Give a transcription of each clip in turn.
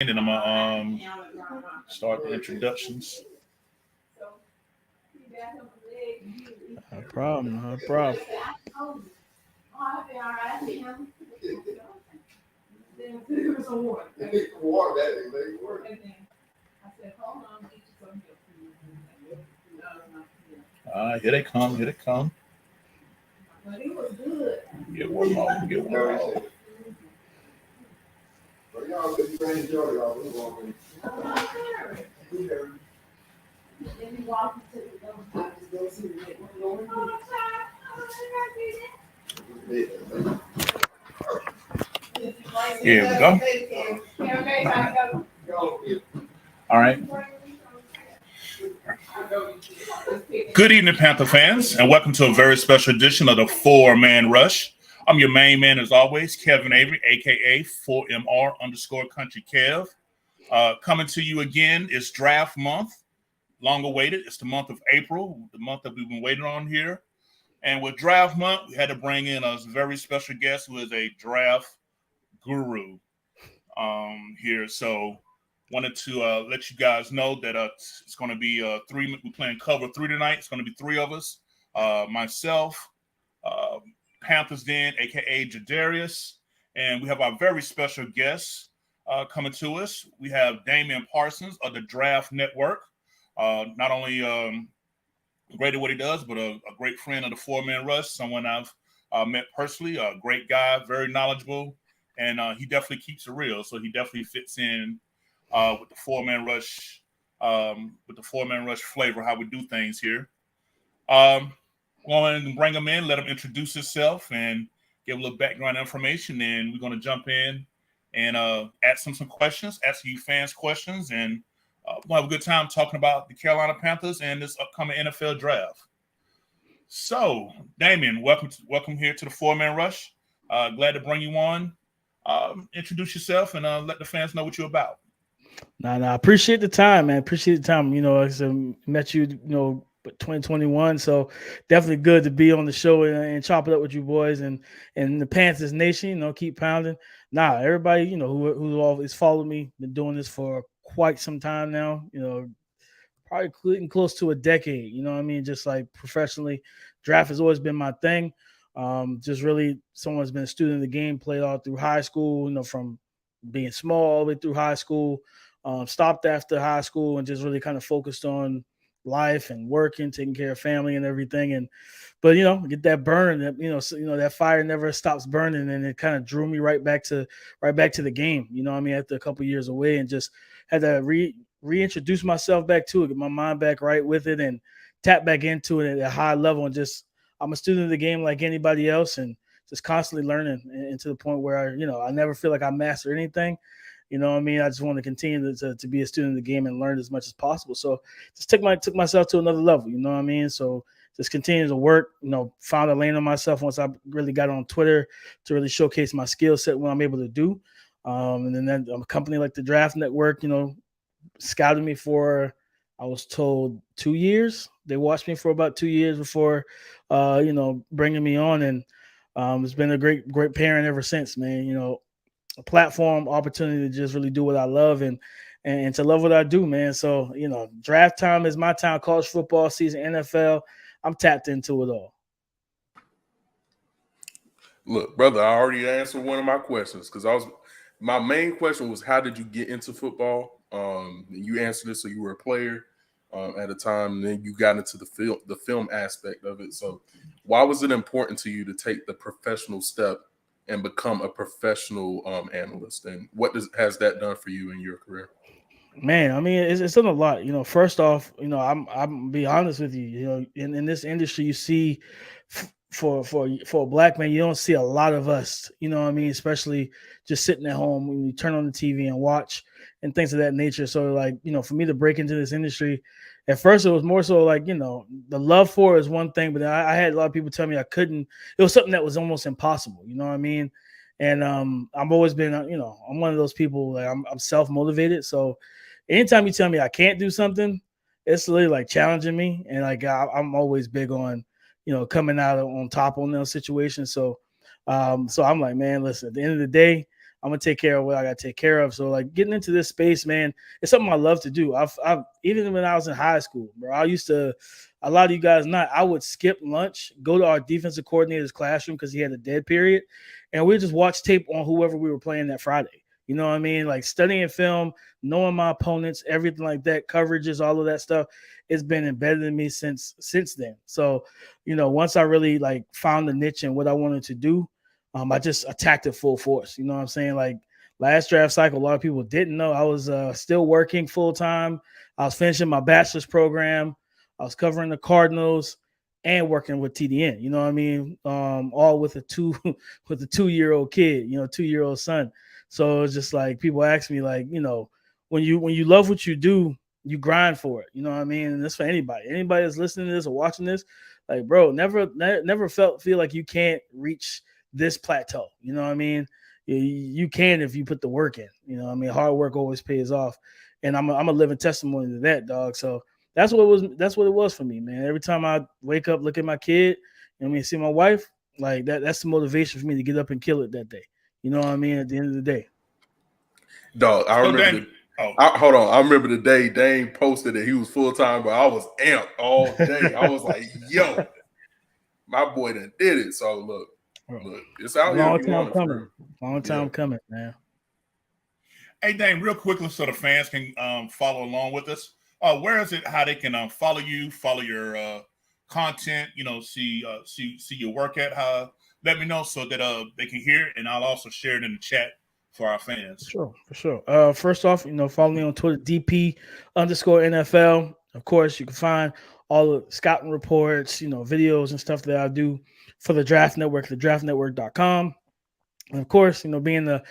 And then I'm gonna start the introductions. No problem. No problem. Here they come. Here they come. Get one more. Get one more. Here we go. All right. Good evening, Panther fans, and welcome to a very special edition of the Four-Man Rush. I'm your main man, as always, Kevin Avery, a.k.a. 4MR underscore Country Kev. Coming to you again, it's draft month, long awaited. It's the month of April, the month that we've been waiting on here. And with draft month, we had to bring in a very special guest who is a draft guru here. So wanted to let you guys know that it's going to be three. We're playing cover three tonight. It's going to be three of us. Myself, Panthers Den, a.k.a. Jadarius, and we have our very special guests coming to us. We have Damian Parsons of the Draft Network. Not only great at what he does, but a great friend of the Four-Man Rush, someone I've met personally, a great guy, very knowledgeable, and he definitely keeps it real. So he definitely fits in with the Four-Man Rush, flavor, how we do things here. Go ahead and bring him in, let him introduce himself, and give a little background information. And we're going to jump in and ask him some questions, ask you fans questions, and we'll have a good time talking about the Carolina Panthers and this upcoming NFL draft. So, Damian, welcome here to the Four-Man Rush. Glad to bring you on. Introduce yourself and let the fans know what you're about. I appreciate the time, man. Appreciate the time. Like I said, met you, 2021. So definitely good to be on the show and chop it up with you boys and the Panthers Nation. Keep pounding. Everybody, who always followed me, been doing this for quite some time now. Probably getting close to a decade. Just like professionally, draft has always been my thing. Just really, someone's been a student of the game, played all through high school. From being small all the way through high school. Stopped after high school and just really kind of focused on life and working, taking care of family and everything. But get that burn that that fire never stops burning, and it kind of drew me right back to the game. After a couple of years away, and just had to reintroduce myself back to it, get my mind back right with it, and tap back into it at a high level. And just I'm a student of the game like anybody else, and just constantly learning, and to the point where I never feel like I master anything. I just want to continue to be a student of the game and learn as much as possible. So just took myself to another level, So just continue to work, found a lane on myself once I really got on Twitter to really showcase my skill set, what I'm able to do. And then a company like the Draft Network, scouted me for, I was told, 2 years. They watched me for about 2 years before, bringing me on. And it's been a great parent ever since, man. A platform, opportunity to just really do what I love and to love what I do, man. So, draft time is my time, college football season, NFL. I'm tapped into it all. Look, brother, I already answered one of my questions because my main question was, how did you get into football? You answered it, so you were a player at a time, and then you got into the film aspect of it. So why was it important to you to take the professional step and become a professional analyst? And what has that done for you in your career? Man, it's done a lot. First off, I'm be honest with you. In this industry, you see, for a black man, you don't see a lot of us. Especially just sitting at home when you turn on the TV and watch and things of that nature. So, for me to break into this industry, at first it was more so the love for it is one thing, but I had a lot of people tell me I couldn't. It was something that was almost impossible. And I've always been, I'm one of those people, I'm self-motivated. So anytime you tell me I can't do something, it's literally challenging me. And I'm always big on, coming out on top on those situations. So I'm like, man, listen, at the end of the day, I'm gonna take care of what I gotta take care of. So like getting into this space, man, it's something I love to do. I've even when I was in high school, bro, I used to. A lot of you guys not. I would skip lunch, go to our defensive coordinator's classroom because he had a dead period, and we just watch tape on whoever we were playing that Friday. You know what I mean? Like studying film, knowing my opponents, everything like that, coverages, all of that stuff. It's been embedded in me since then. So, you know, once I really like found the niche and what I wanted to do, I just attacked it full force. You know what I'm saying? Like last draft cycle, a lot of people didn't know I was still working full time. I was finishing my bachelor's program. I was covering the Cardinals and working with TDN. You know what I mean? All with a 2-year-old kid. You know, 2-year-old son. So it's just like people ask me, like, you know, when you love what you do, you grind for it. You know what I mean? And that's for anybody. Anybody that's listening to this or watching this, like, bro, never feel like you can't reach this plateau. You know what I mean? You can if you put the work in. You know what I mean? Hard work always pays off. And I'm a living testimony to that, dog. So that's what it was for me, man. Every time I wake up, look at my kid, and see my wife, like that's the motivation for me to get up and kill it that day. You know what I mean? At the end of the day. Dog, I remember hold on. I remember the day Dame posted that he was full-time, but I was amped all day. I was like, yo, my boy done did it. So look, it's out here. Long time coming, man. Hey, Dame, real quickly so the fans can follow along with us. Where is it? How they can follow you, follow your content? You know, see your work at. Let me know so that they can hear it, and I'll also share it in the chat for our fans. For sure. First off, you know, follow me on Twitter, DP_NFL. Of course, you can find all the scouting reports, you know, videos and stuff that I do for the Draft Network, thedraftnetwork.com. And of course, you know, being the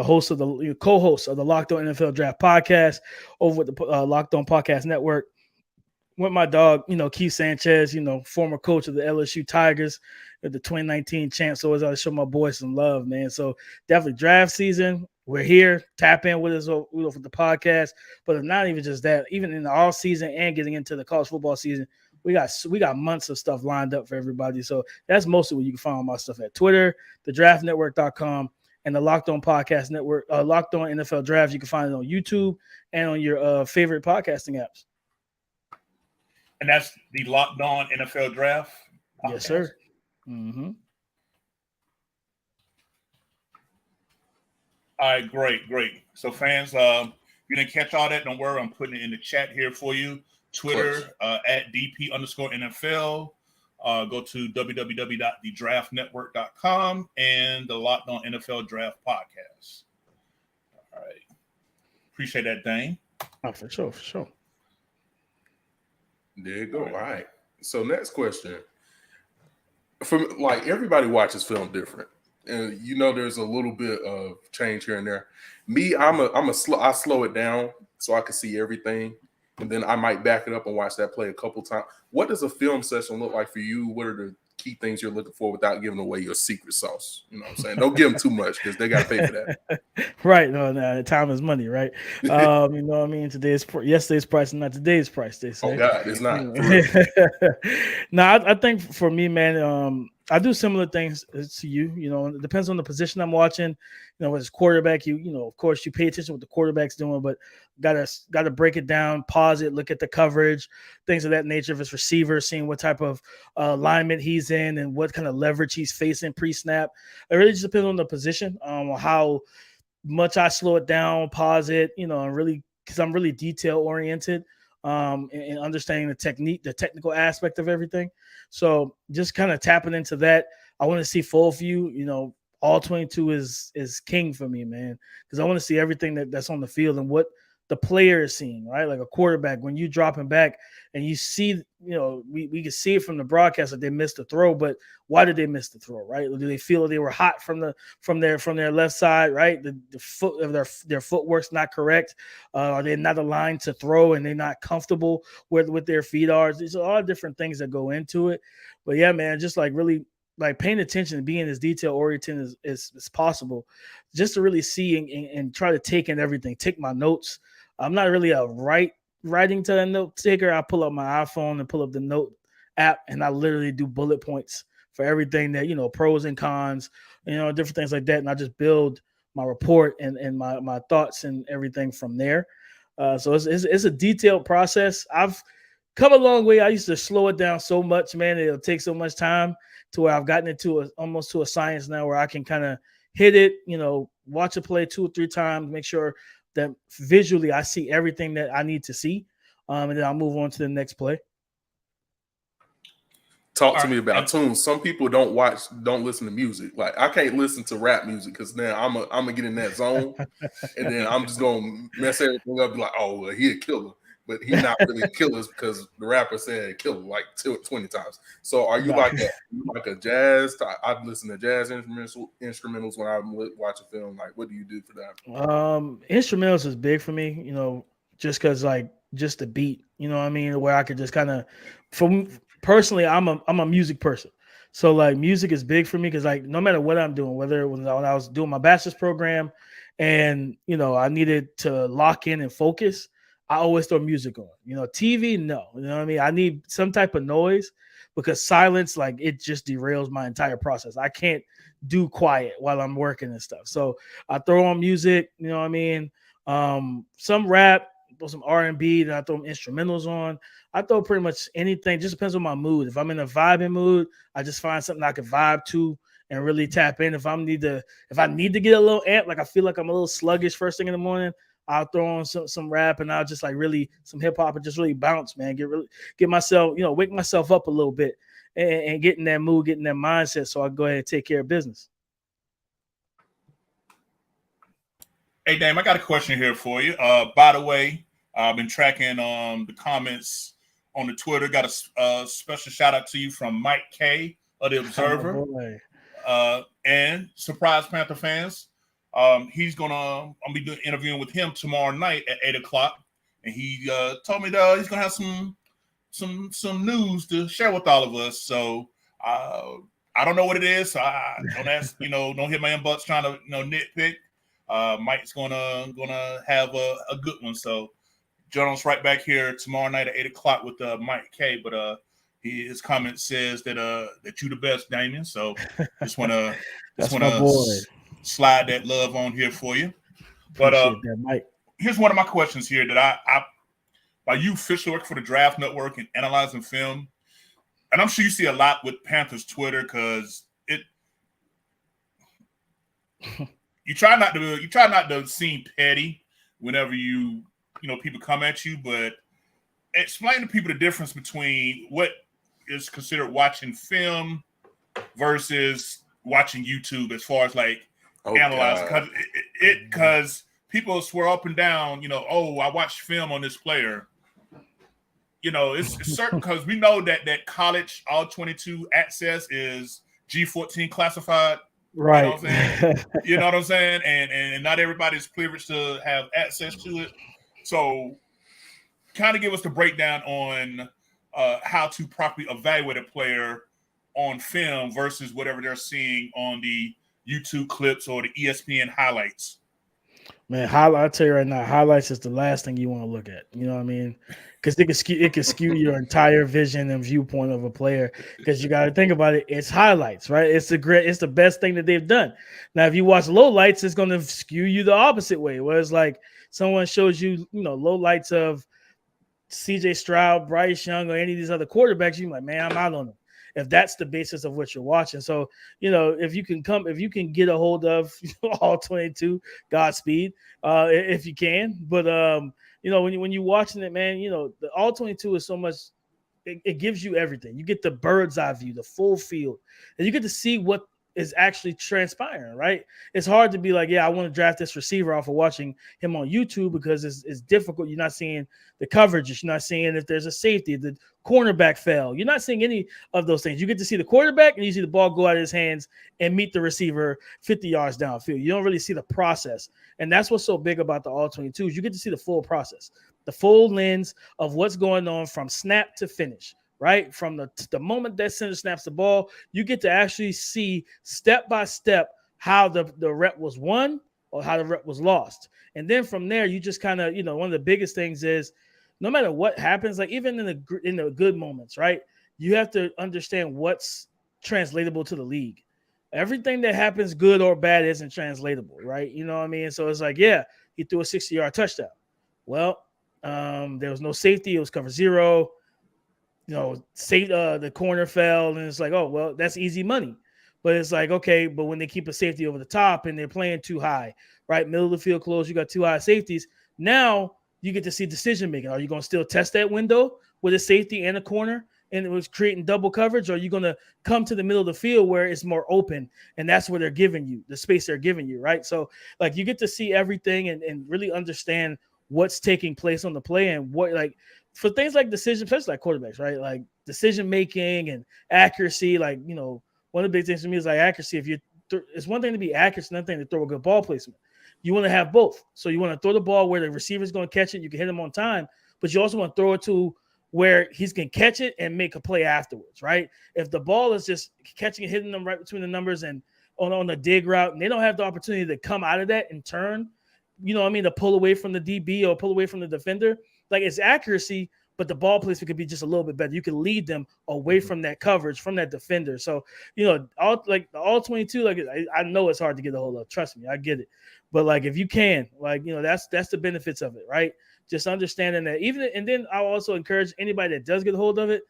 host of the co-host of the Locked On NFL Draft podcast over with the Locked On Podcast Network with my dog, you know, Keith Sanchez, you know, former coach of the LSU Tigers, the 2019 champs. So always I show my boys some love, man. So definitely draft season. We're here. Tap in with us with the podcast. But not even just that, even in the off season and getting into the college football season, we got months of stuff lined up for everybody. So that's mostly where you can find my stuff at Twitter, thedraftnetwork.com, and the Locked On Podcast Network, Locked On NFL Draft. You can find it on YouTube and on your favorite podcasting apps. And that's the Locked On NFL Draft podcast? Yes, sir. Mm-hmm. All right, great. So fans, you didn't catch all that. Don't worry. I'm putting it in the chat here for you. Twitter at DP_NFL. Go to www.thedraftnetwork.com and the Locked On NFL Draft podcast. All right. Appreciate that, Dane. Oh, for sure. There you go. All right. So next question. From like everybody watches film different. And you know there's a little bit of change here and there. Me, I slow it down so I can see everything. And then I might back it up and watch that play a couple times. What does a film session look like for you? What are the key things you're looking for without giving away your secret sauce? You know what I'm saying? Don't give them too much because they got to pay for that. Right. No, time is money, right? You know what I mean? Yesterday's price and not today's price, they say. Oh, God, it's not. I think for me, man, I do similar things to you. You know, it depends on the position I'm watching. You know, as quarterback, you know, of course, you pay attention to what the quarterback's doing, but gotta break it down, pause it, look at the coverage, things of that nature. If it's receiver, seeing what type of alignment he's in and what kind of leverage he's facing pre-snap. It really just depends on the position, how much I slow it down, pause it, you know, and really because I'm really detail oriented. And understanding the technical aspect of everything. So just kind of tapping into that. I want to see full view, you know, all 22 is king for me, man, because I want to see everything that's on the field and what the player is seeing, right? Like a quarterback, when you dropping back and you see, you know, we can see it from the broadcast that they missed the throw, but why did they miss the throw, right? Do they feel they were hot from their left side, right? The foot of their footwork's not correct. Are they not aligned to throw and they're not comfortable with their feet are? There's a lot of different things that go into it. But yeah, man, just like really like paying attention and being as detail oriented as possible, just to really see and try to take in everything, take my notes. I'm not really a writing to the note taker. I pull up my iPhone and pull up the note app, and I literally do bullet points for everything that, you know, pros and cons, you know, different things like that. And I just build report and my thoughts and everything from there. So it's a detailed process. I've come a long way. I used to slow it down so much, man. It'll take so much time to where I've gotten into almost to a science now where I can kind of hit it, watch a play 2 or 3 times, make sure that visually I see everything that I need to see. And then I'll move on to the next play. Talk to me about tunes. Some people don't listen to music. Like I can't listen to rap music because then I'm gonna get in that zone, and then I'm just gonna mess everything up. Be like, oh, well, he a killer, but he's not really a killer because the rapper said killer like 20 times. So are you like a jazz? I listen to jazz instrumentals when I watch a film. Like, what do you do for that? Instrumentals is big for me. Just because just the beat. You know what I mean? Where I could just kind of personally, I'm a music person. So music is big for me because no matter what I'm doing, whether when I was doing my bachelor's program and I needed to lock in and focus, I always throw music on. TV, no. You know what I mean? I need some type of noise because silence, it just derails my entire process. I can't do quiet while I'm working and stuff. So I throw on music, you know what I mean? Some rap, some R&B, then I throw instrumentals on. I throw pretty much anything. Just depends on my mood. If I'm in a vibing mood, I just find something I can vibe to and really tap in. If I need to get a little amped, I feel like I'm a little sluggish first thing in the morning, I'll throw on some rap and I'll just really some hip hop and just really bounce, man. Get myself, wake myself up a little bit and get in that mood, get in that mindset. So I go ahead and take care of business. Hey, Dame, I got a question here for you. By the way, I've been tracking the comments on the Twitter. Got a special shout out to you from Mike K of the Observer. And surprise Panther fans. I'm be interviewing with him tomorrow night at 8:00, and he told me that he's gonna have some news to share with all of us. So I don't know what it is. So I don't ask, don't hit my inbox trying to nitpick. Mike's gonna have a good one. So join us right back here tomorrow night at 8:00 with Mike K. But his comment says that you the best, Damian. So just wanna slide that love on here for you. But that, Mike. Here's one of my questions here that I while you officially work for the Draft Network and analyzing film, and I'm sure you see a lot with Panthers Twitter because you try not to seem petty whenever people come at you, but explain to people the difference between what is considered watching film versus watching YouTube as far as analyzing, because people swear up and down, I watched film on this player. It's certain because we know that college all 22 access is G14 classified. Right. You know what I'm saying? And not everybody's privileged to have access to it. So kind of give us the breakdown on how to properly evaluate a player on film versus whatever they're seeing on the YouTube clips or the ESPN highlights. Man, I'll tell you right now, highlights is the last thing you want to look at. You know what I mean? Because it can skew your entire vision and viewpoint of a player. Because you got to think about it. It's highlights, right? It's the best thing that they've done. Now, if you watch low lights, it's going to skew you the opposite way. Where it's like someone shows you, low lights of CJ Stroud, Bryce Young, or any of these other quarterbacks, you're like, man, I'm out on them. If that's the basis of what you're watching. So, if you can get a hold of all 22, Godspeed, if you can. But, when you're watching it, man, the all 22 is so much, it gives you everything. You get the bird's eye view, the full field, and you get to see what is actually transpiring, right? It's hard to be like, yeah, I want to draft this receiver off of watching him on YouTube because it's difficult. You're not seeing the coverages. You're not seeing if there's a safety, the cornerback fell. You're not seeing any of those things. You get to see the quarterback and you see the ball go out of his hands and meet the receiver 50 yards downfield. You don't really see the process. And that's what's so big about the all 22s. You get to see the full process, the full lens of what's going on from snap to finish. Right from the moment that center snaps the ball, you get to actually see step by step how the rep was won or how the rep was lost. And then from there, you just kind of, one of the biggest things is no matter what happens, like even in the good moments, right? You have to understand what's translatable to the league. everything that happens, good or bad, isn't translatable, right? You know what I mean? So it's like, yeah, he threw a 60-yard touchdown. Well, there was no safety. It was cover zero. The corner fell, and it's like, oh, well, that's easy money. But it's like, okay, but when they keep a safety over the top and they're playing too high, right? Middle of the field close, you got two high safeties. Now you get to see decision making. Are you going to still test that window with a safety and a corner and it was creating double coverage? Or are you going to come to the middle of the field where it's more open and that's where they're giving you the space they're giving you, right? So like you get to see everything and really understand what's taking place on the play and what, like, for things like decision, especially like quarterbacks, right? Like decision making and accuracy. Like, one of the big things for me is like accuracy. If it's one thing to be accurate, it's another thing to throw a good ball placement. You want to have both. So you want to throw the ball where the receiver's going to catch it. You can hit him on time, but you also want to throw it to where he's going to catch it and make a play afterwards, right? If the ball is just catching and hitting them right between the numbers and on the dig route, and they don't have the opportunity to come out of that and turn, to pull away from the DB or pull away from the defender, like it's accuracy, but the ball placement could be just a little bit better. You can lead them away from that coverage, from that defender. So, all 22, like I know it's hard to get a hold of. Trust me, I get it. But like if you can, that's the benefits of it, right? Just understanding that and then I'll also encourage anybody that does get a hold of it,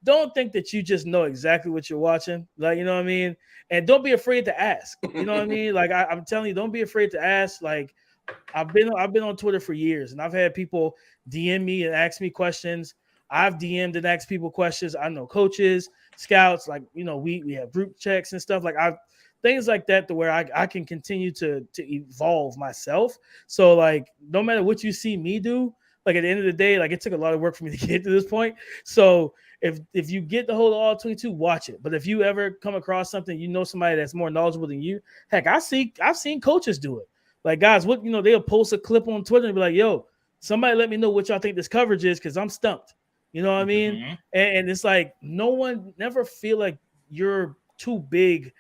don't think that you just know exactly what you're watching. Like, you know what I mean? And don't be afraid to ask. You know what I mean? Like I'm telling you, don't be afraid to ask. Like I've been on Twitter for years, and I've had people DM me and ask me questions. I've DM'd and asked people questions. I know coaches, scouts, like we have group checks and stuff. Like things like that, to where I can continue to evolve myself. So like no matter what you see me do, like at the end of the day, like it took a lot of work for me to get to this point. So if you get the whole all 22, watch it. But if you ever come across something, somebody that's more knowledgeable than you, heck, I've seen coaches do it. Like, guys, they'll post a clip on Twitter and be like, yo, somebody let me know what y'all think this coverage is because I'm stumped. You know what I mean? Mm-hmm. And it's like no one never feel like you're too big,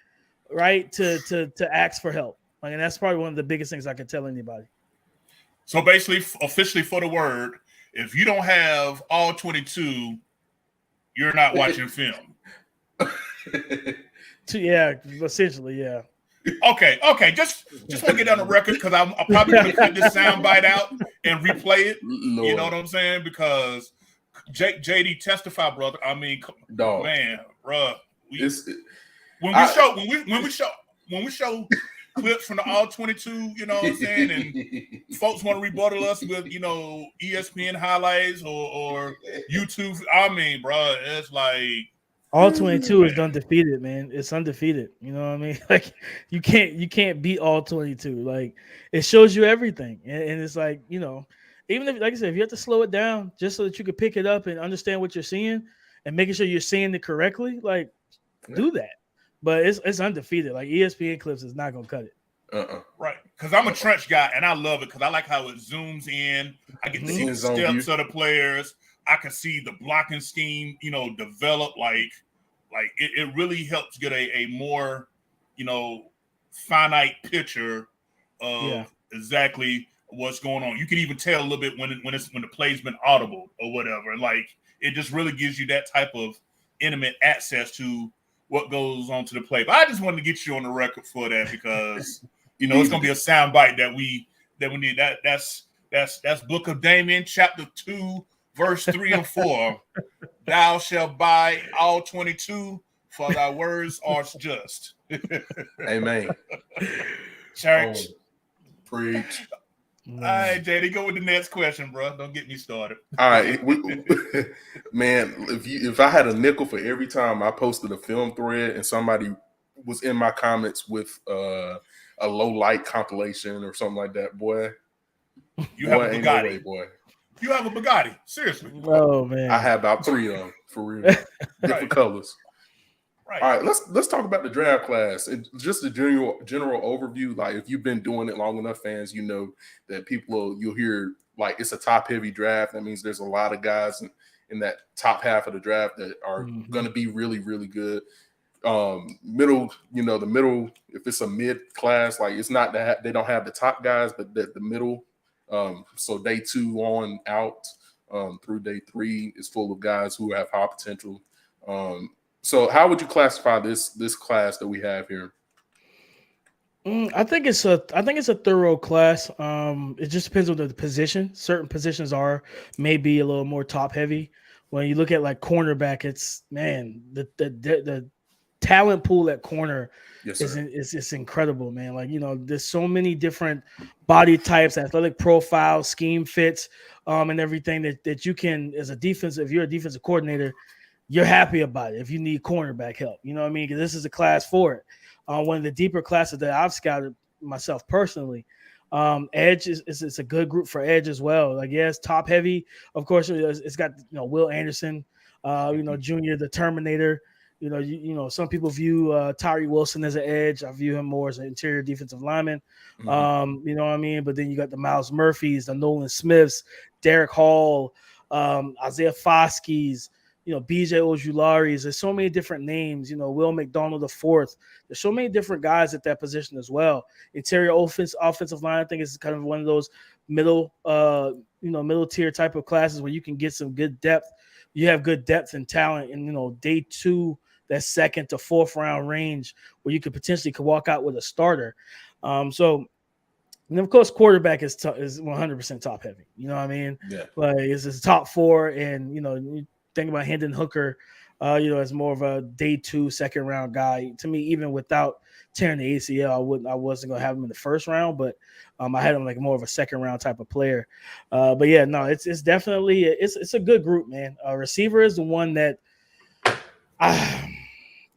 right, to ask for help. Like, and that's probably one of the biggest things I could tell anybody. So basically, officially for the word, if you don't have all 22, you're not watching film. Yeah, essentially, yeah. Okay. Just want to get on the record because I'm probably going to cut this sound bite out and replay it. Lord. You know what I'm saying? Because JD testify, brother. I mean, dog, man, bro. When we show clips from the all 22, you know what I'm saying, and folks want to rebuttal us with ESPN highlights or YouTube. I mean, bro, it's like. All 22 is undefeated, man. It's undefeated. You know what I mean? Like you can't beat all 22. Like it shows you everything. And it's like, even if, like I said, if you have to slow it down just so that you can pick it up and understand what you're seeing and making sure you're seeing it correctly, like do that. But it's undefeated. Like ESPN clips is not gonna cut it. Right. Because I'm a trench guy and I love it because I like how it zooms in. I get to see the steps of the players. I can see the blocking scheme, develop. Like it really helps get a more, finite picture of exactly what's going on. You can even tell a little bit when the play's been audible or whatever. And like it just really gives you that type of intimate access to what goes on to the play. But I just wanted to get you on the record for that because it's gonna be a sound bite that we need. That's Book of Damian, chapter 2. Verse 3 and 4, thou shalt buy all 22, for thy words are just. Amen. Church. Preach. All right, JD, go with the next question, bro. Don't get me started. All right, man. If I had a nickel for every time I posted a film thread and somebody was in my comments with a low light compilation or something like that, boy, you have a ain't Bugatti, no way, boy. You have a Bugatti, seriously. Oh man, I have about 3 of them for real, different colors. Right. All right, let's talk about the draft class. Just a general overview. Like if you've been doing it long enough, fans, you know that you'll hear like it's a top heavy draft. That means there's a lot of guys in that top half of the draft that are going to be really, really good. Middle, the middle. If it's a mid class, like it's not that they don't have the top guys, but the middle. So day 2 on out through day 3 is full of guys who have high potential. So how would you classify this class that we have here? I think it's a thorough class. It just depends on the position. Certain positions are maybe a little more top heavy. When you look at like cornerback, it's man the talent pool at corner Yes, is sir. it's incredible, man. Like there's so many different body types, athletic profiles, scheme fits, and everything that you can as a defensive. If you're a defensive coordinator, you're happy about it if you need cornerback help. You know what I mean? Because this is a class for it. One of the deeper classes that I've scouted myself personally. Edge is a good group for edge as well. Like, yes, top heavy. Of course, it's got Will Anderson, Junior, the Terminator. Some people view Tyree Wilson as an edge. I view him more as an interior defensive lineman. You know what I mean? But then you got the Miles Murphys, the Nolan Smiths, Derek Hall, Isaiah Foskey's, BJ Ojulari's. There's so many different names, Will McDonald the fourth. There's so many different guys at that position as well. Interior offensive line, I think is kind of one of those middle tier type of classes where you can get some good depth. You have good depth and talent in, day two, that second to fourth round range where you could potentially walk out with a starter. And of course, quarterback is 100% top heavy. You know what I mean? Yeah. Like it's top four, and you think about Hendon Hooker, as more of a day two, second round guy. To me, even without tearing the ACL, I wasn't gonna have him in the first round, but I had him like more of a second round type of player. But yeah, no, it's definitely it's a good group, man. Receiver is the one that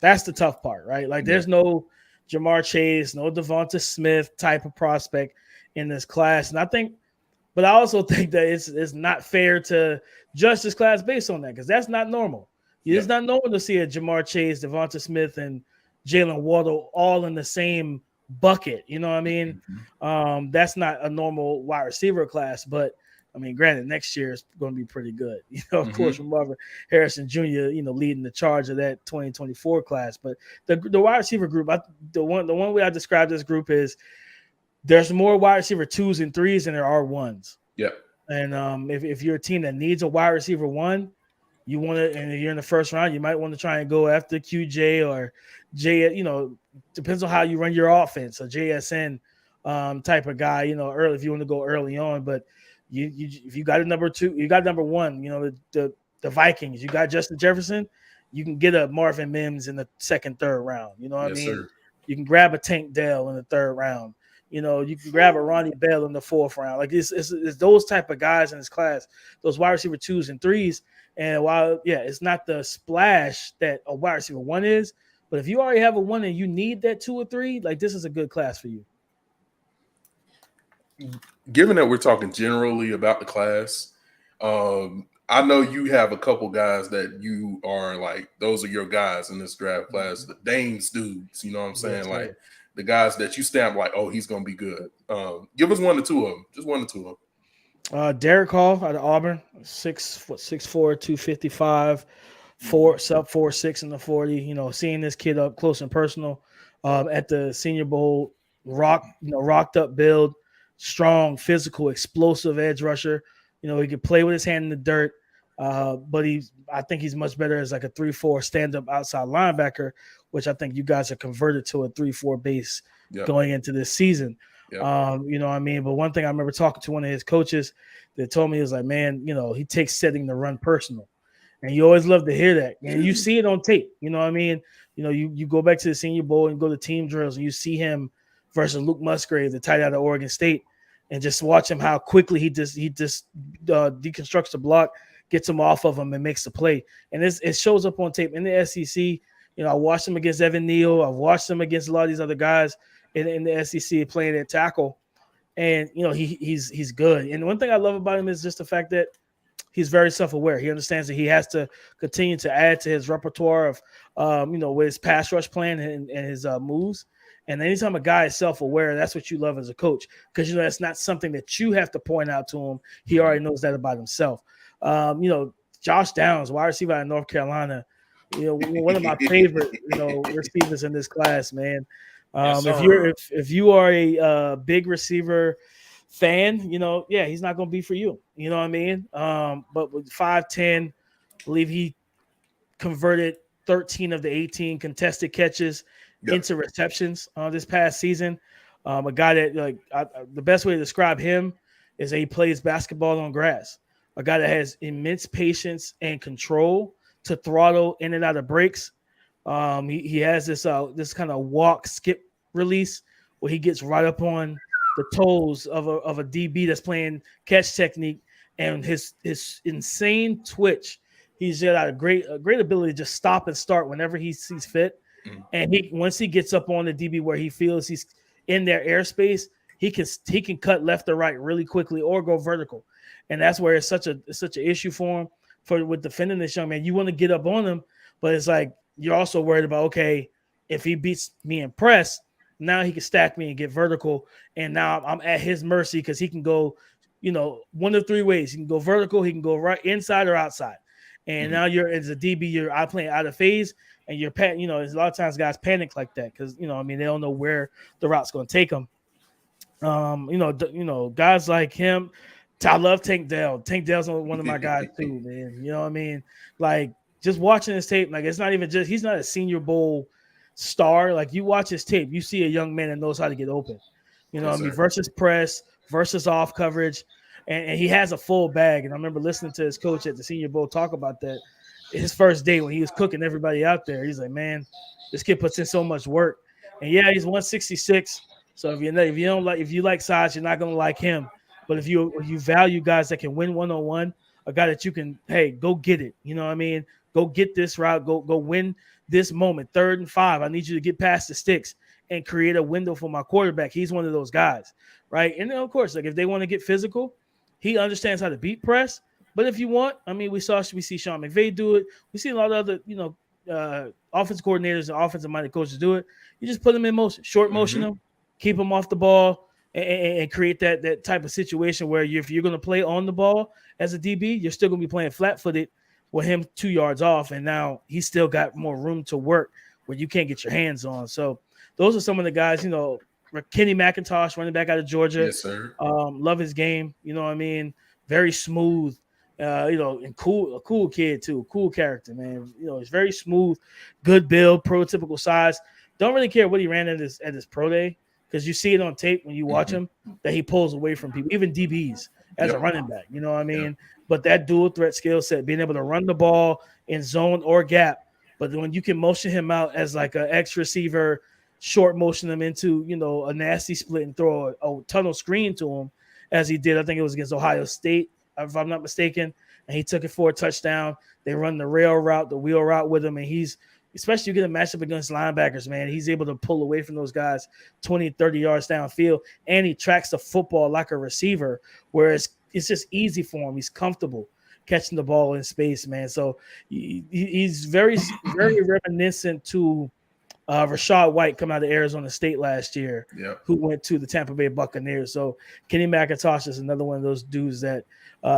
that's the tough part, right? Like there's no Jamar Chase, no Devonta Smith type of prospect in this class. And I also think that it's not fair to judge this class based on that, because that's not normal. It's not normal to see a Jamar Chase, Devonta Smith, and Jalen Waddle all in the same bucket. You know what I mean? That's not a normal wide receiver class, but I mean, granted, next year is going to be pretty good. Of course, from Marvin Harrison Jr., leading the charge of that 2024 class. But the wide receiver group, the one way I describe this group is there's more wide receiver 2s and 3s than there are 1s. Yeah. And if you're a team that needs a wide receiver 1, you want to, and if you're in the first round, you might want to try and go after QJ or J. Depends on how you run your offense. A JSN type of guy, early if you want to go early on, but. If you got a number 2, you got number 1. The Vikings. You got Justin Jefferson. You can get a Marvin Mims in the second, third round. You know what I mean? Sir. You can grab a Tank Dell in the third round. You can grab a Ronnie Bell in the fourth round. Like it's those type of guys in this class, those wide receiver 2s and 3s. And while it's not the splash that a wide receiver 1 is, but if you already have a 1 and you need that 2 or 3, like this is a good class for you. Given that we're talking generally about the class, I know you have a couple guys that you are like, those are your guys in this draft class, the Dame's dudes, you know what I'm saying? Yes, like the guys that you stamp like, oh, he's going to be good. Give us 1 or 2 of them, just 1 or 2 of them. Derek Hall out of Auburn, 6'4", 255, sub 4.6 in the 40. Seeing this kid up close and personal at the Senior Bowl, rocked up build. Strong, physical, explosive edge rusher. He can play with his hand in the dirt, but I think he's much better as like a 3-4 stand-up outside linebacker, which I think you guys are converted to a 3-4 base going into this season. You know what I mean? But one thing I remember talking to one of his coaches that told me, he was like, man, he takes setting the run personal. And you always love to hear that. And you see it on tape. You know what I mean? You go back to the Senior Bowl and go to team drills and you see him versus Luke Musgrave, the tight end of Oregon State, and just watch him how quickly he deconstructs the block, gets him off of him, and makes the play. And it shows up on tape in the SEC. I watched him against Evan Neal. I've watched him against a lot of these other guys in the SEC playing at tackle, and he's good. And one thing I love about him is just the fact that he's very self-aware. He understands that he has to continue to add to his repertoire of with his pass rush plan and his moves. And anytime a guy is self-aware, that's what you love as a coach, because that's not something that you have to point out to him. He already knows that about himself. Josh Downs, wide receiver out of North Carolina, one of my favorite receivers in this class, man. If you are a big receiver fan, he's not going to be for you. You know what I mean? But with 5'10", I believe he converted 13 of the 18 contested catches into receptions this past season. A guy that the best way to describe him is that he plays basketball on grass. A guy that has immense patience and control to throttle in and out of breaks. He has this kind of walk skip release where he gets right up on the toes of a DB that's playing catch technique, and his insane twitch. He's got a great ability to just stop and start whenever he sees fit. And once he gets up on the DB where he feels he's in their airspace, he can cut left or right really quickly or go vertical. And that's where it's such an issue for him with defending this young man. You want to get up on him, but it's like you're also worried about, okay, if he beats me in press, now he can stack me and get vertical. And now I'm at his mercy because he can go, one of three ways. He can go vertical, he can go right inside or outside. And now you're as a DB, you're out playing out of phase, and you're there's a lot of times guys panic like that because they don't know where the route's going to take them. Guys like him, I love Tank Dell. Tank Dell's one of my guys too, man. You know what I mean? Like just watching his tape, like it's not even just he's not a Senior Bowl star. Like you watch his tape, you see a young man that knows how to get open. You know what I mean? Versus press, versus off coverage. And he has a full bag. And I remember listening to his coach at the Senior Bowl talk about that. His first day when he was cooking everybody out there, he's like, man, this kid puts in so much work. And yeah, he's 166. So if you like size, you're not gonna like him. But if you value guys that can win one-on-one, a guy that you can, hey, go get it. You know what I mean? Go get this route. Go win this moment. 3rd and 5. I need you to get past the sticks and create a window for my quarterback. He's one of those guys, right? And then of course, like if they want to get physical, he understands how to beat press. But if you want, I mean, we see Sean McVay do it. We see a lot of other, offensive coordinators and offensive-minded coaches do it. You just put them in motion, short motion them, keep them off the ball, and create that type of situation where if you're going to play on the ball as a DB, you're still going to be playing flat-footed with him 2 yards off, and now he's still got more room to work where you can't get your hands on. So those are some of the guys, Kenny McIntosh, running back out of Georgia. Yes, sir. Love his game. You know what I mean? Very smooth, and cool, a cool kid too. Cool character, man. He's very smooth, good build, prototypical size. Don't really care what he ran at his pro day because you see it on tape when you watch him that he pulls away from people, even DBs as a running back. You know what I mean? Yep. But that dual threat skill set, being able to run the ball in zone or gap, but when you can motion him out as like an X receiver, short motion him into, a nasty split and throw a tunnel screen to him as he did. I think it was against Ohio State, if I'm not mistaken. And he took it for a touchdown. They run the rail route, the wheel route with him. And he's, especially you get a matchup against linebackers, man, he's able to pull away from those guys 20, 30 yards downfield. And he tracks the football like a receiver, whereas it's just easy for him. He's comfortable catching the ball in space, man. So he's very, very reminiscent to Rashad White coming out of Arizona State last year, who went to the Tampa Bay Buccaneers. So Kenny McIntosh is another one of those dudes that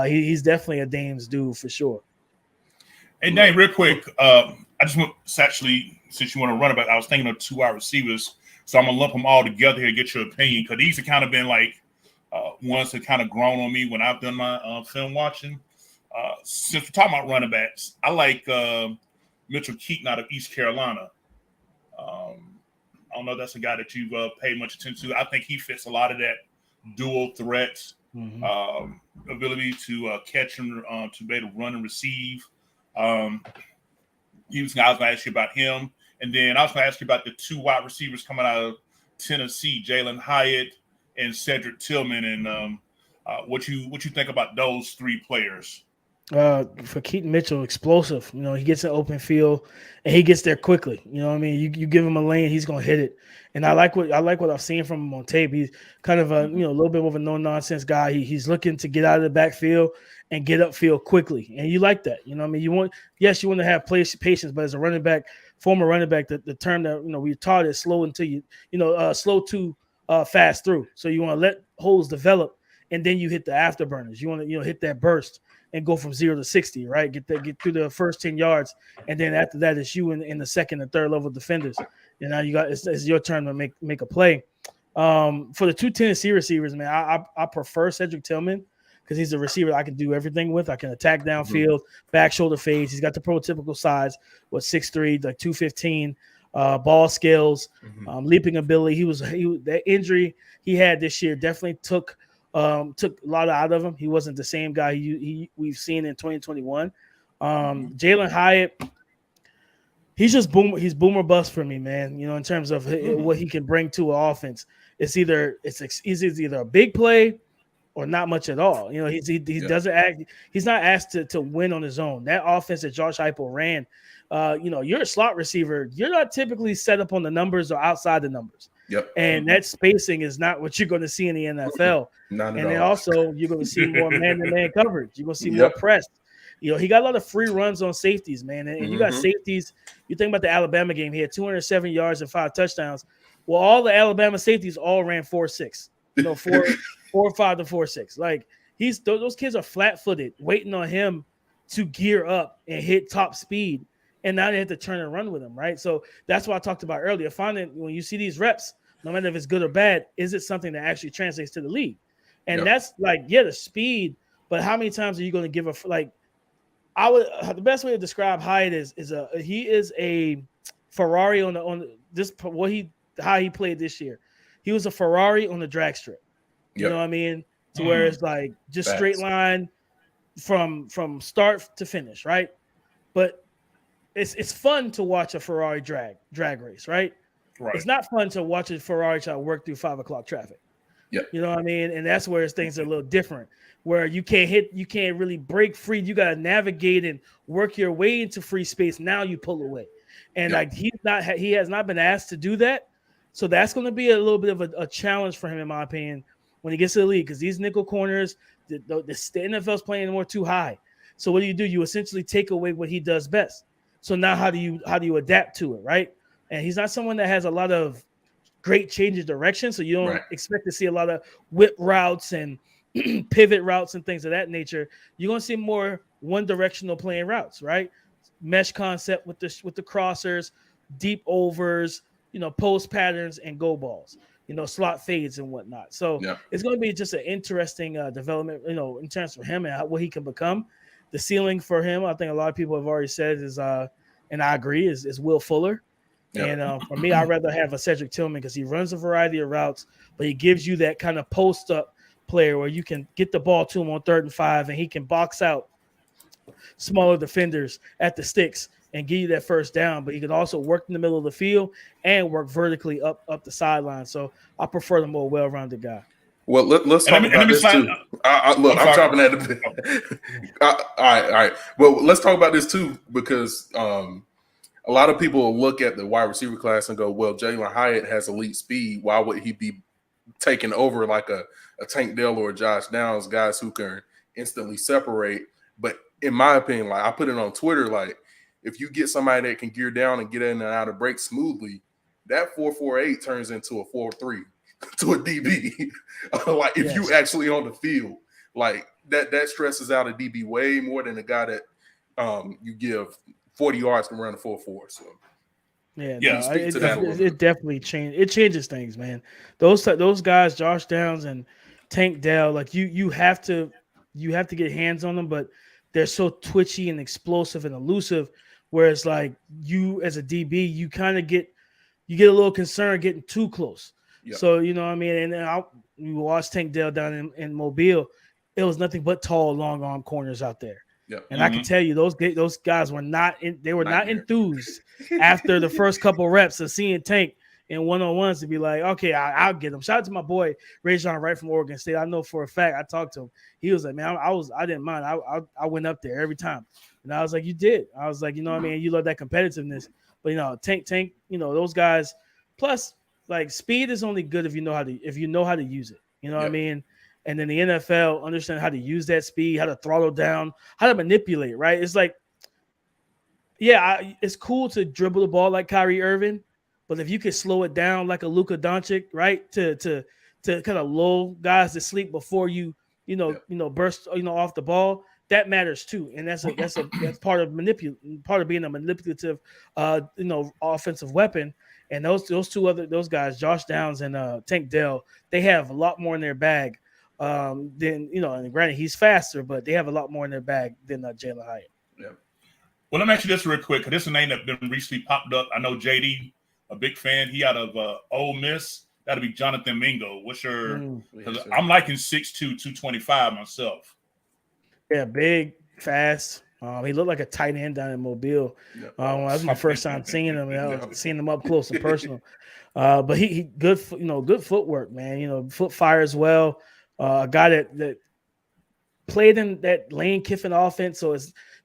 he's definitely a Dame's dude for sure. Hey, Dame, real quick, I just want actually, since you want to run about, I was thinking of 2 wide receivers, so I'm gonna lump them all together here, get your opinion, because these have kind of been like ones that kind of grown on me when I've done my film watching. Since we're talking about running backs, I like Mitchell Keaton out of East Carolina. I don't know if that's a guy that you've paid much attention to. I think he fits a lot of that dual threat ability to catch and to be able to run and receive. I was going to ask you about him. And then I was going to ask you about the 2 wide receivers coming out of Tennessee, Jalen Hyatt and Cedric Tillman, and what you think about those 3 players. For Keaton Mitchell, explosive. He gets an open field and he gets there quickly. You know what I mean? You give him a lane, he's gonna hit it. And I like what I've seen from him on tape. He's kind of a little bit of a no-nonsense guy. He's looking to get out of the backfield and get upfield quickly. And you like that. You know what I mean? You want to have patience, but as a running back, former running back, the term that we taught is slow until slow to fast through. So you want to let holes develop and then you hit the afterburners. You want to hit that burst and go from 0 to 60, right? Get through the first 10 yards, and then after that, it's you in the second and third level defenders. And now it's your turn to make a play. For the 2 Tennessee receivers, man, I prefer Cedric Tillman because he's a receiver I can do everything with. I can attack downfield, back shoulder fades. He's got the prototypical size, 6'3", like 215. ball skills, leaping ability. That injury he had this year definitely took a lot out of him. He wasn't the same guy we've seen in 2021. Jalen Hyatt, he's boomer bust for me, man. In terms of what he can bring to an offense. It's either a big play or not much at all. He doesn't act. He's not asked to win on his own. That offense that Josh Heupel ran, you're a slot receiver. You're not typically set up on the numbers or outside the numbers. Yep. And that spacing is not what you're going to see in the NFL. Not at and all. then also you're going to see more man-to-man coverage. You're going to see more press. He got a lot of free runs on safeties, man. And you got safeties. You think about the Alabama game. He had 207 yards and 5 touchdowns. Well, all the Alabama safeties all ran 4.6. 4.5 to 4.6. Like those kids are flat-footed, waiting on him to gear up and hit top speed. And now they have to turn and run with him, right? So that's what I talked about earlier. Finding when you see these reps, no matter if it's good or bad, is it something that actually translates to the league? And that's the speed. But how many times are you going to give the best way to describe Hyatt he is a Ferrari how he played this year. He was a Ferrari on the drag strip. You know what I mean? To where it's like just straight line from start to finish, right? But it's fun to watch a Ferrari drag race, right? Right. It's not fun to watch a Ferrari try to work through 5 o'clock traffic. Yeah. You know what I mean? And that's where things are a little different, where you can't really break free. You got to navigate and work your way into free space. Now you pull away. And he has not been asked to do that. So that's going to be a little bit of a challenge for him, in my opinion, when he gets to the league, because these nickel corners, the NFL's playing more too high. So what do? You essentially take away what he does best. So now how do you adapt to it, right? And he's not someone that has a lot of great change of direction, so you don't expect to see a lot of whip routes and pivot routes and things of that nature. You're going to see more one-directional playing routes, right? Mesh concept with the crossers, deep overs, post patterns and go balls, slot fades and whatnot. So it's going to be just an interesting development, in terms of him and what he can become. The ceiling for him, I think a lot of people have already said is, and I agree, is Will Fuller. And for me, I'd rather have a Cedric Tillman because he runs a variety of routes, but he gives you that kind of post-up player where you can get the ball to him on 3rd and 5, and he can box out smaller defenders at the sticks and give you that first down. But he can also work in the middle of the field and work vertically up the sideline. So I prefer the more well-rounded guy. Well, let's talk about this too. Look, I'm chopping at the bit. All right. Well, let's talk about this too, because a lot of people look at the wide receiver class and go, well, Jalen Hyatt has elite speed. Why would he be taking over like a Tank Dell or a Josh Downs, guys who can instantly separate? But in my opinion, like I put it on Twitter, like if you get somebody that can gear down and get in and out of breaks smoothly, that 4.48 turns into a 4.3 to a DB. Like if you actually on the field, like that stresses out a DB way more than a guy that you give 40 yards to run a 4.4. So it definitely changes. It changes things, man. Those guys, Josh Downs and Tank Dell, like you have to get hands on them, but they're so twitchy and explosive and elusive. Whereas like you as a DB, you kind of get a little concerned getting too close. Yep. So you know what I mean. And then you watch Tank Dell down in Mobile. It was nothing but tall, long arm corners out there. Yep. And I can tell you those guys were not enthused after the first couple reps of seeing Tank in one-on-ones to be like, okay, I'll get him. Shout out to my boy Rajon Wright from Oregon State. I know for a fact, I talked to him. He was like, man, I didn't mind. I went up there every time. And I was like, you did. I was like, you know what I mean? You love that competitiveness. But Tank, those guys, plus like speed is only good if you know how to use it. You know what I mean? And then the NFL understand how to use that speed, how to throttle down, how to manipulate, right? It's like, it's cool to dribble the ball like Kyrie Irving, but if you could slow it down like a Luka Doncic, right, to kind of lull guys to sleep before you burst off the ball, that matters too. And that's part of being a manipulative offensive weapon. And those guys, Josh Downs and Tank Dell, they have a lot more in their bag. Then and granted he's faster, but they have a lot more in their bag than Jalen Hyatt. Yeah. Well, let me ask you this real quick, because this is a name that been recently popped up. I know JD a big fan. He out of Ole Miss. That'll be Jonathan Mingo. What's your? Yes, I'm liking 6'2", 225 myself. Yeah, big, fast. He looked like a tight end down in Mobile. That was my first time seeing him. Seeing him up close and personal. But he good, good footwork, man. Foot fires well. A guy that played in that Lane Kiffin offense, so it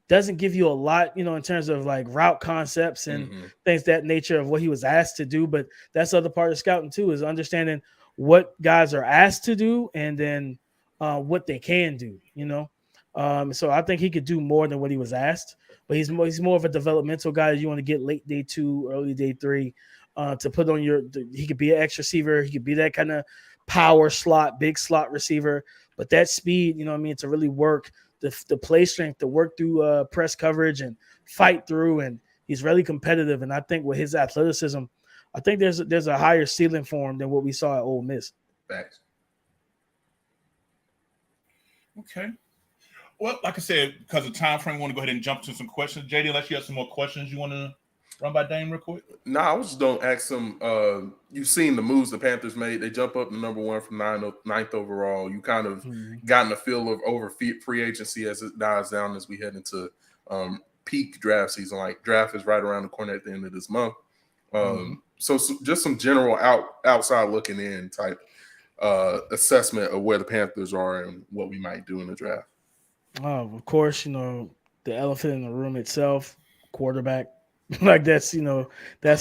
doesn't give you a lot, in terms of like route concepts and things that nature of what he was asked to do. But that's the other part of scouting too, is understanding what guys are asked to do and then what they can do. So I think he could do more than what he was asked. But he's more of a developmental guy that you want to get late day 2, early day 3 to put on he could be an X receiver. He could be that kind of power slot, big slot receiver. But that speed, to really work the play strength, to work through press coverage and fight through, and he's really competitive. And I think with his athleticism, I think there's a higher ceiling for him than what we saw at Ole Miss. Thanks. Okay. Well, like I said, because of time frame, we want to go ahead and jump to some questions. JD, unless you have some more questions you want to run by Dame real quick? No, I was just going to ask him, you've seen the moves the Panthers made. They jump up to number 1 from 9th overall. You kind of gotten a feel of over free agency as it dies down as we head into peak draft season. Like draft is right around the corner at the end of this month. So just some general outside looking in type assessment of where the Panthers are and what we might do in the draft. Of course, the elephant in the room itself, quarterback. Like that's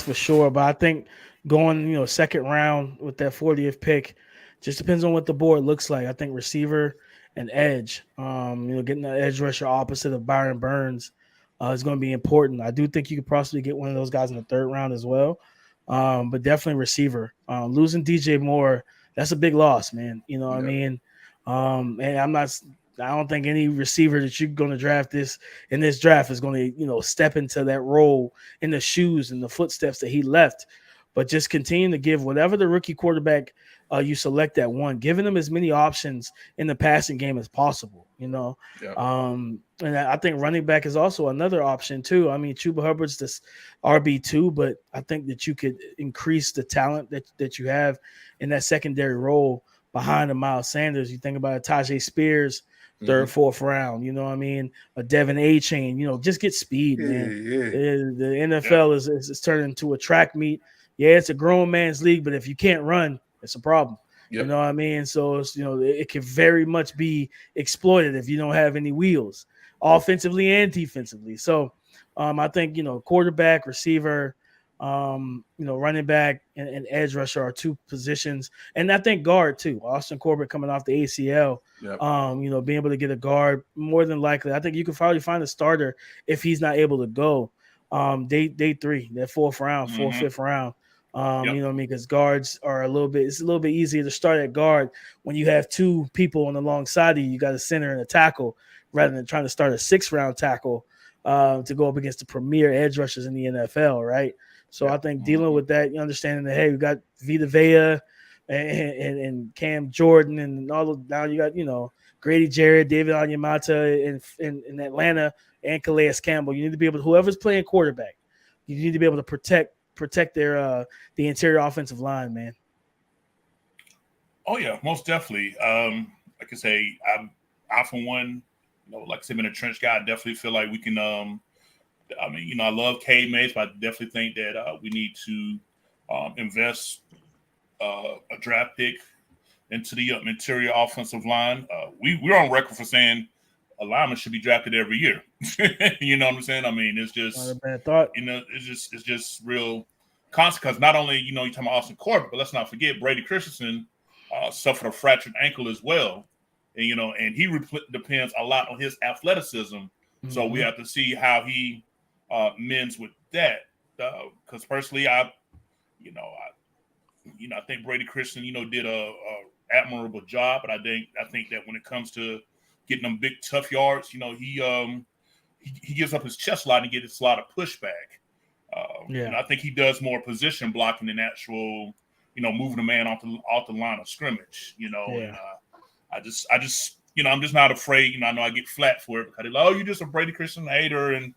for sure. But I think going second round with that 40th pick just depends on what the board looks like. I think receiver and edge, getting the edge rusher opposite of Byron Burns is going to be important. I do think you could possibly get one of those guys in the 3rd round as well. But definitely receiver. Losing DJ Moore, that's a big loss, man. You know what I mean? And I don't think any receiver that you're going to draft in this draft is going to, step into that role in the shoes and the footsteps that he left. But just continue to give whatever the rookie quarterback you select at 1, giving them as many options in the passing game as possible, And I think running back is also another option too. I mean, Chuba Hubbard's this RB2, but I think that you could increase the talent that you have in that secondary role behind a Miles Sanders. You think about Tajay Spears, 3rd, 4th round, a Devin A-Chain, just get speed, man. The NFL is turning into a track meet. Yeah, it's a grown man's league, but if you can't run, it's a problem. You know what I mean? So it's, it can very much be exploited if you don't have any wheels, offensively and defensively. So I think, quarterback, receiver, running back and edge rusher are 2 positions. And I think guard too. Austin Corbett coming off the ACL, being able to get a guard more than likely. I think you could probably find a starter if he's not able to go day 3, that 4th round, 4th, 5th round. Because guards are it's a little bit easier to start at guard when you have 2 people on the long side of you. You got a center and a tackle rather than trying to start a 6th round tackle to go up against the premier edge rushers in the NFL, right? So I think dealing with that, understanding that, hey, we got Vita Vea and Cam Jordan and all of, now you got, Grady Jarrett, David Onyemata in Atlanta, and Calais Campbell. You need to be able to, whoever's playing quarterback, you need to be able to protect their the interior offensive line, man. Oh yeah, most definitely. Like I say, I for one, like I said, being a trench guy, I definitely feel like we can. I love Cade Mays, but I definitely think that we need to invest a draft pick into the interior offensive line. We're on record for saying a lineman should be drafted every year. You know what I'm saying? I mean, it's just not a bad thought. It's just real constant because not only you're talking about Austin Corbett, but let's not forget Brady Christensen suffered a fractured ankle as well, and he depends a lot on his athleticism. So we have to see how he mends with that. Because personally, I think Brady Christensen, did a admirable job, but I think that when it comes to getting them big tough yards, he gives up his chest a lot and gets a lot of pushback. And I think he does more position blocking than actual, moving a man off the line of scrimmage. And I just I'm just not afraid. I know I get flat for it because they're like, oh, you're just a Brady Christensen hater and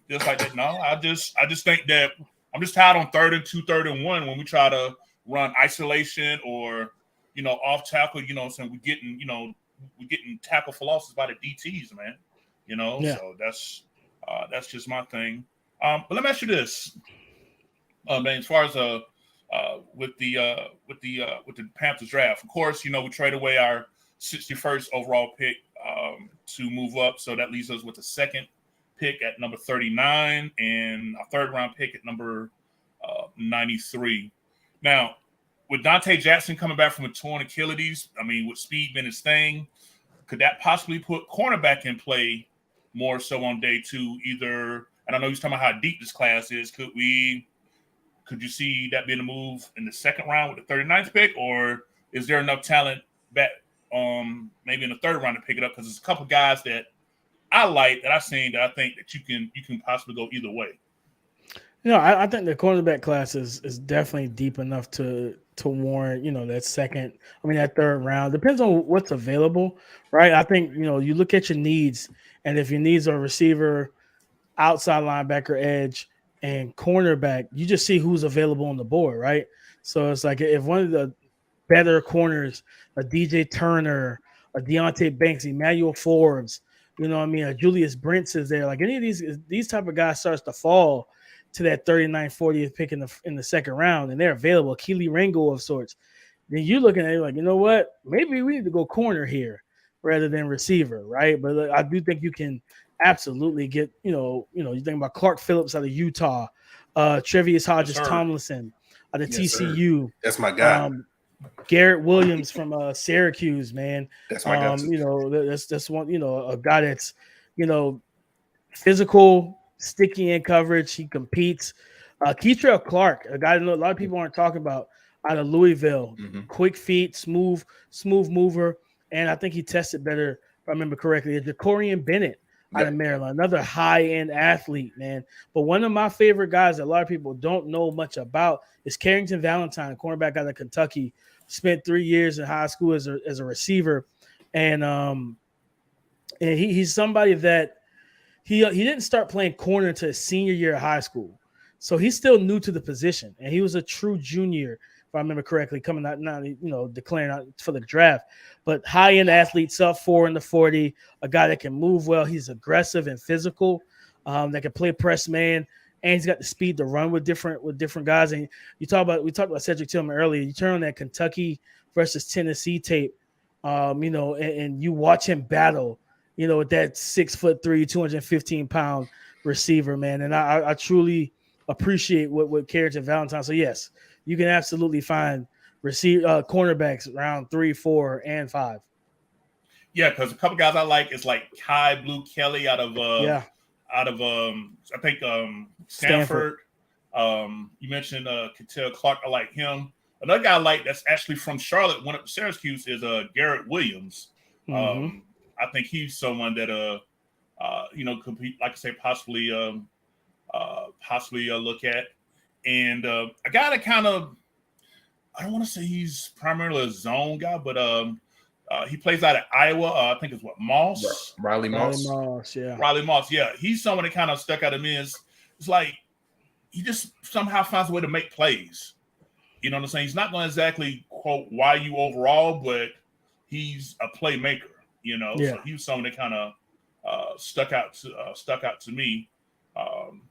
just like that. No, I just think that I'm just tired on 3rd and 2, 3rd and 1 when we try to run isolation or off tackle. So we're getting tackle for losses by the DTs, man. Yeah. So that's just my thing. But let me ask you this, man. As far as with the Panthers draft, of course, we trade away our 61st overall pick to move up, so that leaves us with the second pick at number 39 and a 3rd round pick at number 93. Now, with Dante Jackson coming back from a torn Achilles, with speed been his thing, could that possibly put cornerback in play more so on day 2? Either, and I know he's talking about how deep this class is. Could you see that being a move in the 2nd round with the 39th pick, or is there enough talent back maybe in the 3rd round to pick it up? Because there's a couple guys that I like that I've seen that I think that you can possibly go either way. I think the cornerback class is definitely deep enough to warrant, that 3rd round. Depends on what's available, right? I think, you look at your needs, and if your needs are receiver, outside linebacker, edge, and cornerback, you just see who's available on the board, right? So it's like if one of the better corners, a DJ Turner, a Deontay Banks, Emmanuel Forbes, a Julius Brents is there. Like any of these type of guys starts to fall to that 39th, 40th pick in the 2nd round, and they're available, Keely Ringo of sorts. Then you're looking at it like, you know what? Maybe we need to go corner here rather than receiver, right? But I do think you can absolutely get, you think about Clark Phillips out of Utah, Trevius Hodges-Tomlinson out of TCU. Sir. That's my guy. Garrett Williams from Syracuse, man. That's my guy. That's one, a guy that's, physical, sticky in coverage. He competes. Keitrell Clark, a guy that a lot of people aren't talking about, out of Louisville. Mm-hmm. Quick feet, smooth mover. And I think he tested better, if I remember correctly. Jacorian Bennett out of Maryland, another high-end athlete, man. But one of my favorite guys that a lot of people don't know much about is Carrington Valentine, cornerback out of Kentucky. Spent 3 years in high school as a receiver. And he's somebody that he didn't start playing corner until his senior year of high school. So he's still new to the position. And he was a true junior, if I remember correctly, coming out now, declaring out for the draft. But high-end athlete, sub 4 in the 40, a guy that can move well. He's aggressive and physical, that can play press man, and he's got the speed to run with different guys. And we talked about Cedric Tillman earlier. You turn on that Kentucky versus Tennessee tape, and you watch him battle, with that 6'3", 215-pound receiver, man. And I truly appreciate what Carrington Valentine. So yes, you can absolutely find cornerbacks round 3, 4, and 5. Yeah, because a couple guys I like is like Kai Blue Kelly out of I think Stanford. You mentioned Keitrell Clark. I like him. Another guy I like that's actually from Charlotte, went up to Syracuse, is Garrett Williams. Mm-hmm. I think he's someone that could be, like I say, possibly look at. And a guy that kind of, I don't want to say he's primarily a zone guy, but he plays out of Iowa. I think it's Moss? Riley Moss. Riley Moss, yeah. He's someone that kind of stuck out to me. It's like he just somehow finds a way to make plays. You know what I'm saying? He's not going to exactly quote YU overall, but he's a playmaker. So he was someone that kind of stuck out to me. And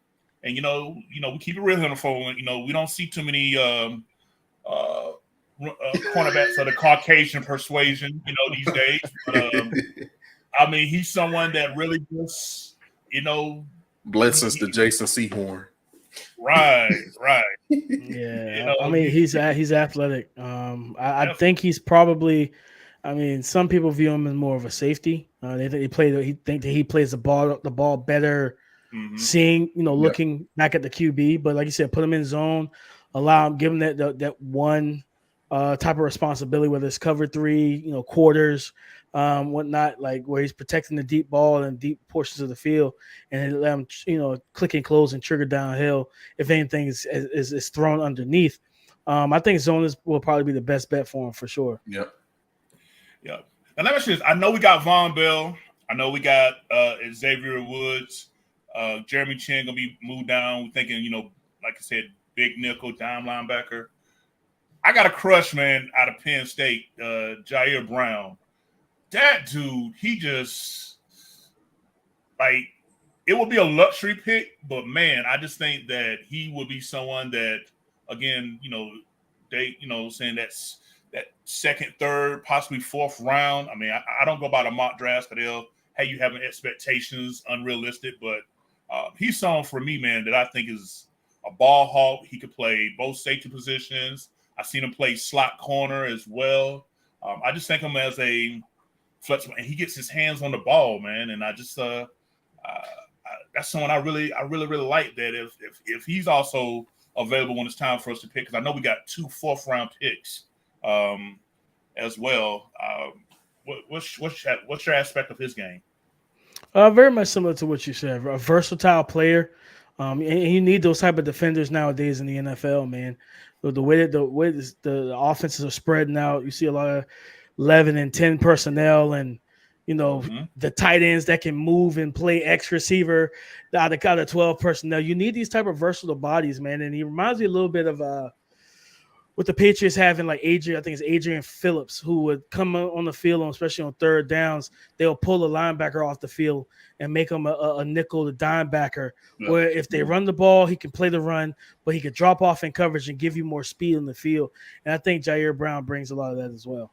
we keep it real on the phone. We don't see too many cornerbacks of the Caucasian persuasion, these days. But, he's someone that really just, blessings to Jason Sehorn. Right. Yeah, he's athletic. I think he's probably. Some people view him as more of a safety. They think he plays the ball better, seeing, looking back at the QB. But like you said, put him in zone, give him that one type of responsibility, whether it's cover 3, quarters, whatnot, like where he's protecting the deep ball and deep portions of the field, and let him, click and close and trigger downhill if anything is thrown underneath. I think zone will probably be the best bet for him for sure. Yep. Yeah. And let me say this. I know we got Von Bell. I know we got Xavier Woods. Jeremy Chin going to be moved down. We're thinking, like I said, big nickel, dime linebacker. I got a crush, man, out of Penn State, Jair Brown. That dude, he just like it would be a luxury pick, but man, I just think that he would be someone that, again, saying that's that second, third, possibly fourth round. I mean, I don't go by the mock drafts because they'll have you having expectations unrealistic, but he's someone for me, man, that I think is a ball hawk. He could play both safety positions. I've seen him play slot corner as well. I just think him as a flexible, and he gets his hands on the ball, man. And I just that's someone I really like. That if he's also available when it's time for us to pick, because I know we got 2 4th-round picks as well. What's your aspect of his game? Very much similar to what you said. A versatile player. And you need those type of defenders nowadays in the NFL, man. The way the offenses are spreading out, you see a lot of 11 and 10 personnel, and the tight ends that can move and play X receiver out of 12 personnel. You need these type of versatile bodies, man. And he reminds me a little bit of what the Patriots having, like Adrian Phillips, who would come on the field, especially on third downs. They'll pull a linebacker off the field and make him a nickel, the dime backer, where if they run the ball, he can play the run, but he could drop off in coverage and give you more speed in the field. And I think Jair Brown brings a lot of that as well.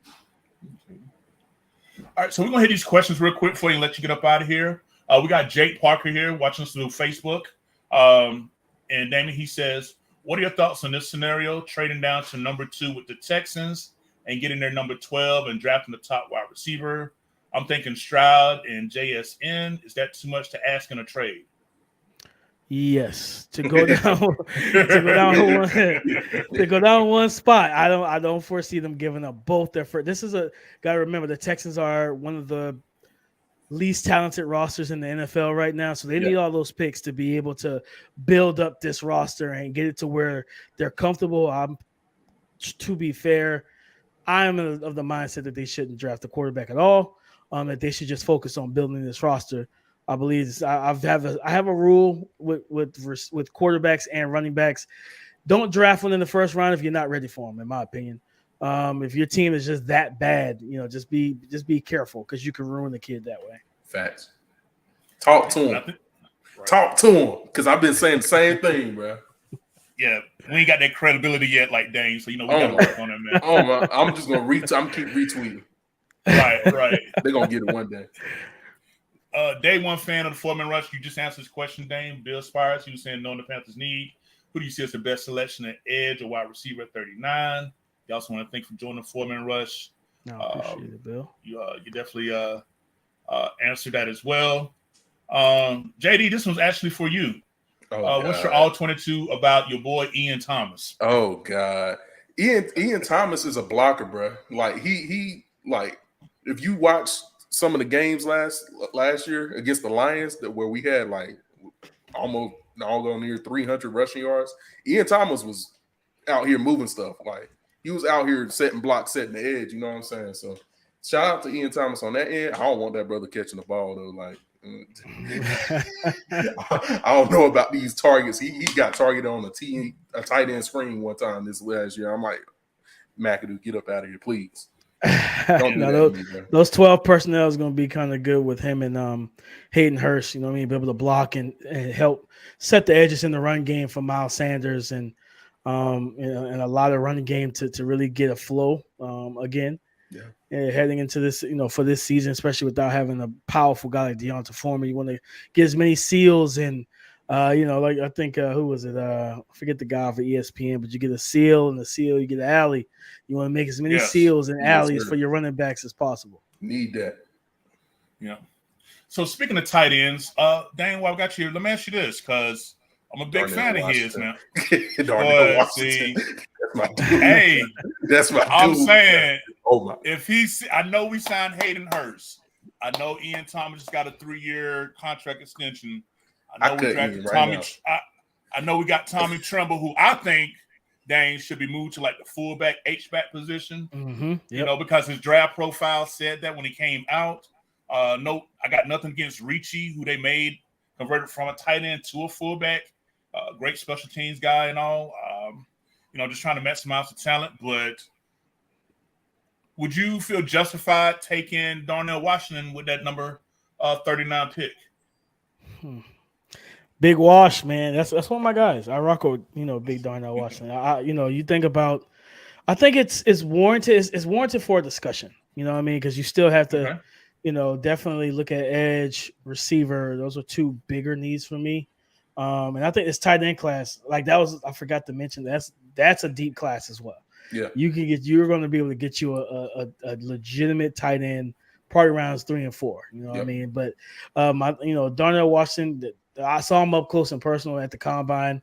All right, so we're going to hit these questions real quick before you let you get up out of here. We got Jake Parker here watching us through Facebook. And Damian, he says, what are your thoughts on this scenario, trading down to number 2 with the Texans and getting their number 12 and drafting the top wide receiver? I'm thinking Stroud and JSN. Is that too much to ask in a trade? Yes, to go down one spot. I don't foresee them giving up both their first. This is gotta remember, the Texans are one of the least talented rosters in the NFL right now, so they need all those picks to be able to build up this roster and get it to where they're comfortable. To be fair, I'm of the mindset that they shouldn't draft a quarterback at all. That they should just focus on building this roster. I believe I have a rule with quarterbacks and running backs. Don't draft one in the first round if you're not ready for them, in my opinion. If your team is just that bad, just be careful, because you can ruin the kid that way. Facts. Talk to him. Talk to him, because I've been saying the same thing, bro. Yeah, we ain't got that credibility yet, like Dane. So we got to work on it, man. I'm just gonna I'm keep retweeting. Right. They're gonna get it one day. Day one fan of the 4-man rush. You just answered this question, Dane. Bill Spires. He was saying, knowing the Panthers need, who do you see as the best selection at edge or wide receiver at 39? You also want to thank for joining the 4-man rush. No, appreciate it, Bill. You definitely answered that as well. JD, this one's actually for you. What's your all 22 about your boy Ian Thomas? Oh God, Ian Thomas is a blocker, bro. Like he if you watch some of the games last year against the Lions, where we had like almost all near 300 rushing yards, Ian Thomas was out here moving stuff. Like he was out here setting blocks, setting the edge. You know what I'm saying? So shout out to Ian Thomas on that end. I don't want that brother catching the ball though. Like I don't know about these targets. He got targeted on a tight end screen one time this last year. I'm like, McAdoo, get up out of here, please. Those 12 personnel is going to be kind of good with him and Hayden Hurst. You know what I mean? Be able to block and help set the edges in the run game for Miles Sanders and a lot of running game to really get a flow again. Yeah. And heading into this, for this season, especially without having a powerful guy like Deonta Foreman, you want to get as many seals and like I think who was it? I forget the guy for ESPN, but you get a seal and you get an alley. You want to make as many seals and alleys for your running backs as possible. Need that. Yeah. So speaking of tight ends, Dane, while I got you here, let me ask you this, because I'm a big fan of his, man. Hey, that's my dude. I'm saying, if I know we signed Hayden Hurst. I know Ian Thomas just got a 3-year contract extension. I know we drafted Tommy. I know we got Tommy Tremble, who I think Dane should be moved to like the fullback H-back position. Mm-hmm. Because his draft profile said that when he came out. No, I got nothing against Ricci, who they made converted from a tight end to a fullback. great special teams guy and all. Just trying to maximize the talent. But would you feel justified taking Darnell Washington with that number 39 pick? Big Wash, man. That's one of my guys. I rock with Big Darnell Washington. You think about. I think it's warranted. It's warranted for a discussion. You know what I mean? Because you still have to, definitely look at edge, receiver. Those are two bigger needs for me. And I think this tight end class, like that was, I forgot to mention that's a deep class as well. Yeah, you're going to be able to get you a legitimate tight end probably rounds 3 and 4. You know what I mean? But Darnell Washington, I saw him up close and personal at the combine.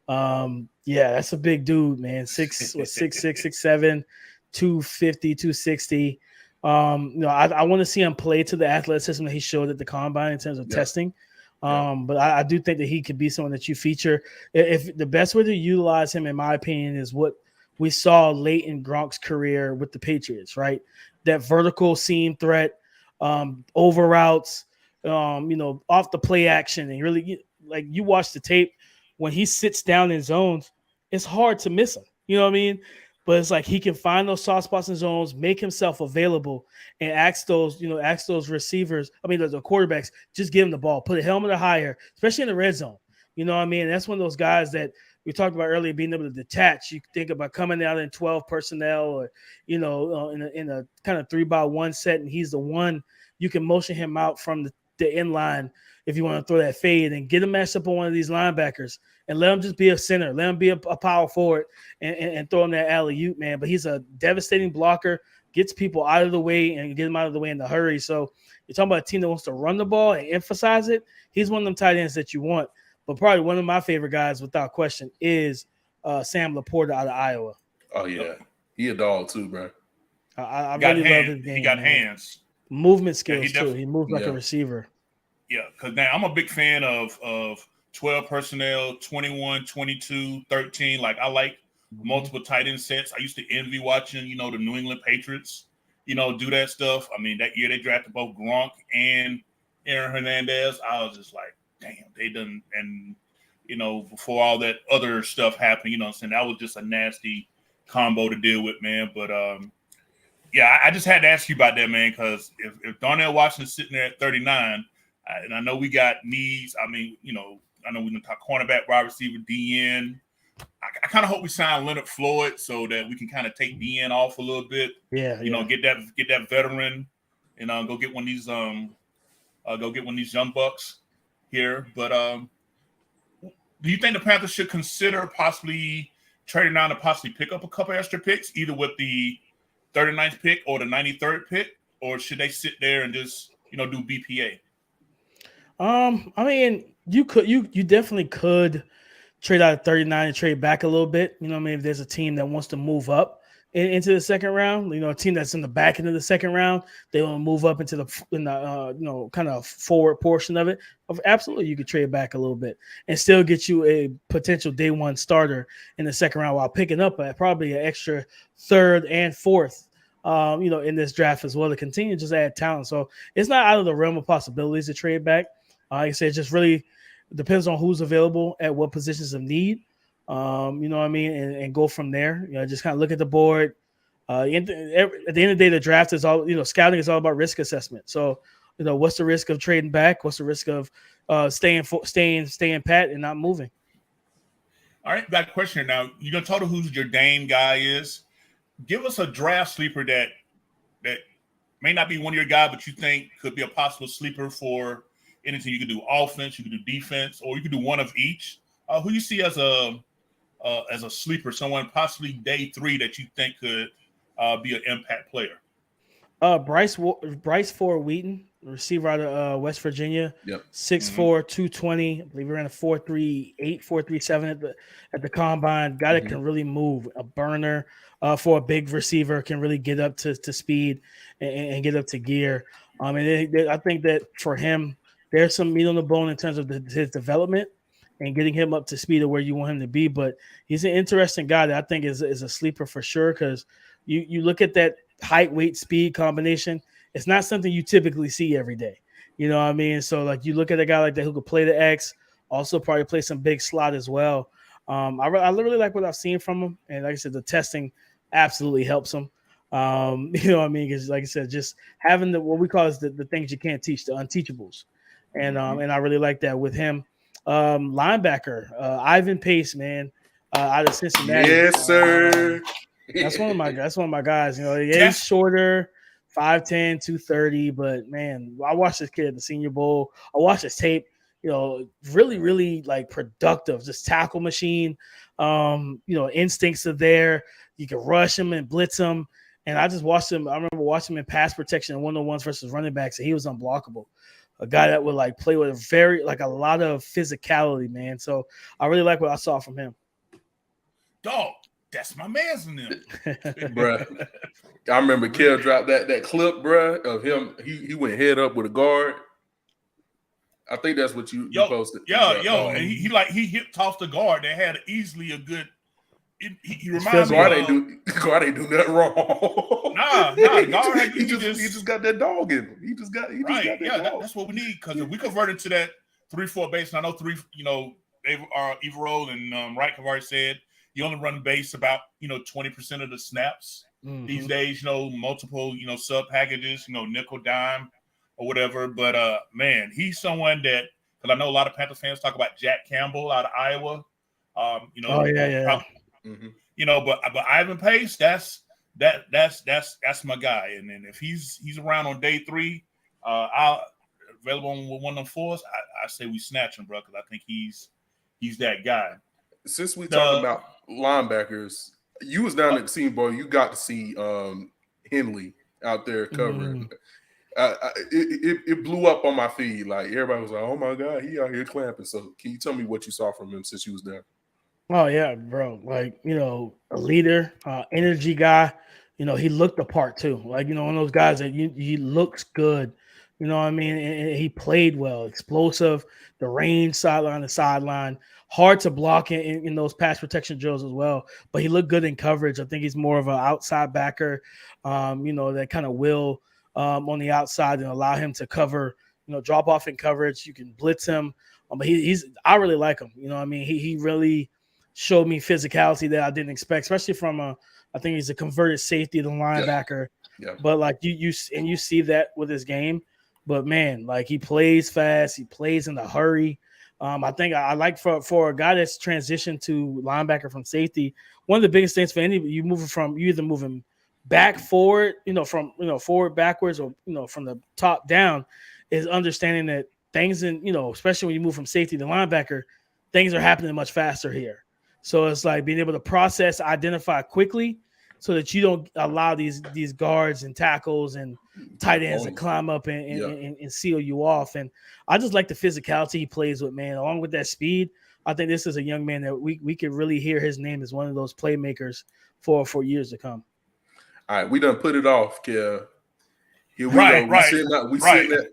That's a big dude, man. 6'6", 6'7", 250, 260. I want to see him play to the athleticism that he showed at the combine in terms of testing. But I do think that he could be someone that you feature. If the best way to utilize him, in my opinion, is what we saw late in Gronk's career with the Patriots, right? That vertical seam threat, over routes, off the play action, and really, like, you watch the tape when he sits down in zones, it's hard to miss him. You know what I mean? But it's like he can find those soft spots in zones, make himself available, and ask those receivers. I mean, the quarterbacks, just give him the ball, put a helmet or higher, especially in the red zone. You know what I mean? And that's one of those guys that we talked about earlier, being able to detach. You think about coming out in 12 personnel, or in a kind of 3-by-1 set, and he's the one you can motion him out from the end line if you want to throw that fade and get him matched up on one of these linebackers and let him just be a center, let him be a power forward and throw him that alley-oop, man. But he's a devastating blocker, gets people out of the way and get them out of the way in a hurry. So you're talking about a team that wants to run the ball and emphasize it. He's one of them tight ends that you want. But probably one of my favorite guys, without question, is Sam Laporta out of Iowa. Oh, yeah. He a dog too, bro. I really love his game. He got hands. Movement skills, too. He moves like a receiver. Yeah, because now I'm a big fan of 12 personnel, 21, 22, 13. Like, I like multiple tight end sets. I used to envy watching, the New England Patriots, do that stuff. I mean, that year they drafted both Gronk and Aaron Hernandez. I was just like, damn, they done. And, before all that other stuff happened, what I'm saying, that was just a nasty combo to deal with, man. But, I just had to ask you about that, man, because if Darnell Washington's sitting there at 39, and I know we got needs. I mean, I know we're going to talk cornerback, wide receiver, DN. I kind of hope we sign Leonard Floyd so that we can kind of take DN off a little bit. Yeah. Get that veteran, and go get one of these young bucks here. But do you think the Panthers should consider possibly trading down to possibly pick up a couple extra picks, either with the 39th pick or the 93rd pick, or should they sit there and just do BPA? I mean, you definitely could trade out of 39 and trade back a little bit. You know what I mean? If there's a team that wants to move up into the second round, a team that's in the back end of the second round, they want to move up into the kind of forward portion of it. Absolutely, you could trade back a little bit and still get you a potential day one starter in the second round while picking up probably an extra third and fourth. In this draft as well to continue to just add talent. So it's not out of the realm of possibilities to trade back. Like I said, it just really depends on who's available at what positions of need. You know what I mean? And go from there. Just kind of look at the board. At the end of the day, the draft is all, scouting is all about risk assessment. So, what's the risk of trading back? What's the risk of staying pat and not moving? All right, got a question here now. You're going to tell them who your Dame guy is. Give us a draft sleeper that may not be one of your guys, but you think could be a possible sleeper for anything. You could do offense, you could do defense, or you could do one of each. Who you see as a sleeper, someone possibly day 3 that you think could be an impact player? Bryce Ford Wheaton, receiver out of West Virginia. Yep. 6'4", 220. I believe he ran a 4.38, 4.37 at the combine. Guy that can really move, a burner for a big receiver, can really get up to speed and get up to gear. I think that for him, there's some meat on the bone in terms of his development and getting him up to speed of where you want him to be. But he's an interesting guy that I think is a sleeper for sure, because you look at that height, weight, speed combination. It's not something you typically see every day. You know what I mean? So, like, you look at a guy like that who could play the X, Also, probably play some big slot as well. I really like what I've seen from him, and like I said, the testing absolutely helps him. You know what I mean? Because like I said, just having what we call is the things you can't teach, the unteachables, and I really like that with him. Linebacker Ivan Pace, man, out of Cincinnati. Yes, sir. That's one of my guys. You know, he's shorter, 5'10", 230, but man, I watched this kid at the Senior Bowl. I watched his tape. You know, really, really like productive, just tackle machine. You know, instincts are there. You can rush him and blitz him. And I just watched him. I remember watching him in pass protection and one-on-ones versus running backs, and he was unblockable. A guy that would like play with a lot of physicality, man. So I really like what I saw from him. Dog, that's my man's in them. Bruh. I remember Kel dropped that clip, bruh, of him. He went head up with a guard. I think that's what you posted. And he hip tossed the guard that had easily a good. He reminded me. Guard ain't do nothing wrong. Nah. Guard he just got that dog in him. He just got that dog. That's what we need, because if we converted to that 3-4 base, and I know Evero and Wright have already said you only run base about 20% of the snaps these days. Multiple sub packages, nickel, dime, or whatever. But man, he's someone that, because I know a lot of Panther fans talk about Jack Campbell out of Iowa. But Ivan Pace, that's my guy. And then if he's around on day 3, I'll available on one of them fours, I say we snatch him, bro, because I think he's that guy. Since we talk about linebackers, you was down at the Senior Bowl. You got to see Henley out there covering. It blew up on my feed. Like, everybody was like, "Oh my God, he out here clamping." So, can you tell me what you saw from him since you was there? Oh yeah, bro. Like, a leader, energy guy. He looked the part too. Like, one of those guys that he looks good. You know what I mean? And he played well, explosive, the range, sideline to sideline, hard to block in those pass protection drills as well. But he looked good in coverage. I think he's more of an outside backer, that kind of will on the outside and allow him to cover, drop off in coverage. You can blitz him. But I really like him. You know what I mean? He really showed me physicality that I didn't expect, especially from I think he's a converted safety, the linebacker. Yeah. But like you see that with his game. But man, like, he plays fast, he plays in a hurry. I think I like for a guy that's transitioned to linebacker from safety, one of the biggest things for you either moving back forward, forward backwards, or from the top down, is understanding that things especially when you move from safety to linebacker, things are happening much faster here. So it's like being able to process, identify quickly, so that you don't allow these guards and tackles and tight ends to climb up and seal you off. And I just like the physicality he plays with, man. Along with that speed, I think this is a young man that we could really hear his name as one of those playmakers for years to come. All right, we done put it off, Kev. Here we go.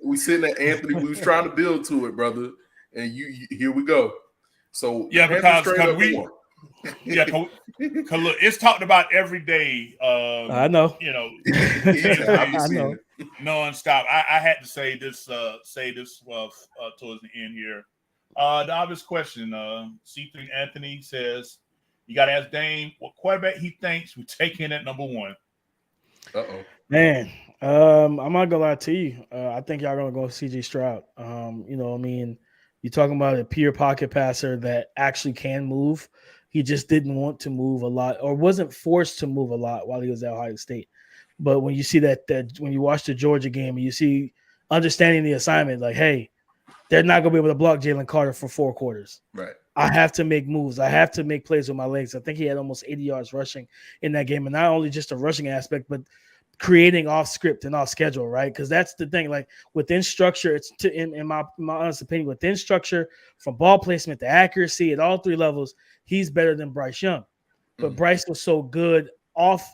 We sitting at Anthony. We was trying to build to it, brother. And here we go. So because look, it's talked about every day. I know. I know. Nonstop. I had to say this towards the end here. The obvious question. C3 Anthony says, you got to ask Dame what quarterback he thinks would take in at number 1. Man, I'm not gonna lie to you. I think y'all gonna go CJ Stroud. You're talking about a pure pocket passer that actually can move. He just didn't want to move a lot, or wasn't forced to move a lot while he was at Ohio State. But when you see that when you watch the Georgia game and you see understanding the assignment, like, hey, they're not going to be able to block Jalen Carter for 4 quarters. Right. I have to make moves. I have to make plays with my legs. I think he had almost 80 yards rushing in that game. And not only just a rushing aspect, but creating off script and off schedule, right? Because that's the thing. Like, within structure, it's in my honest opinion, within structure, from ball placement to accuracy at all 3 levels, he's better than Bryce Young. But Bryce was so good off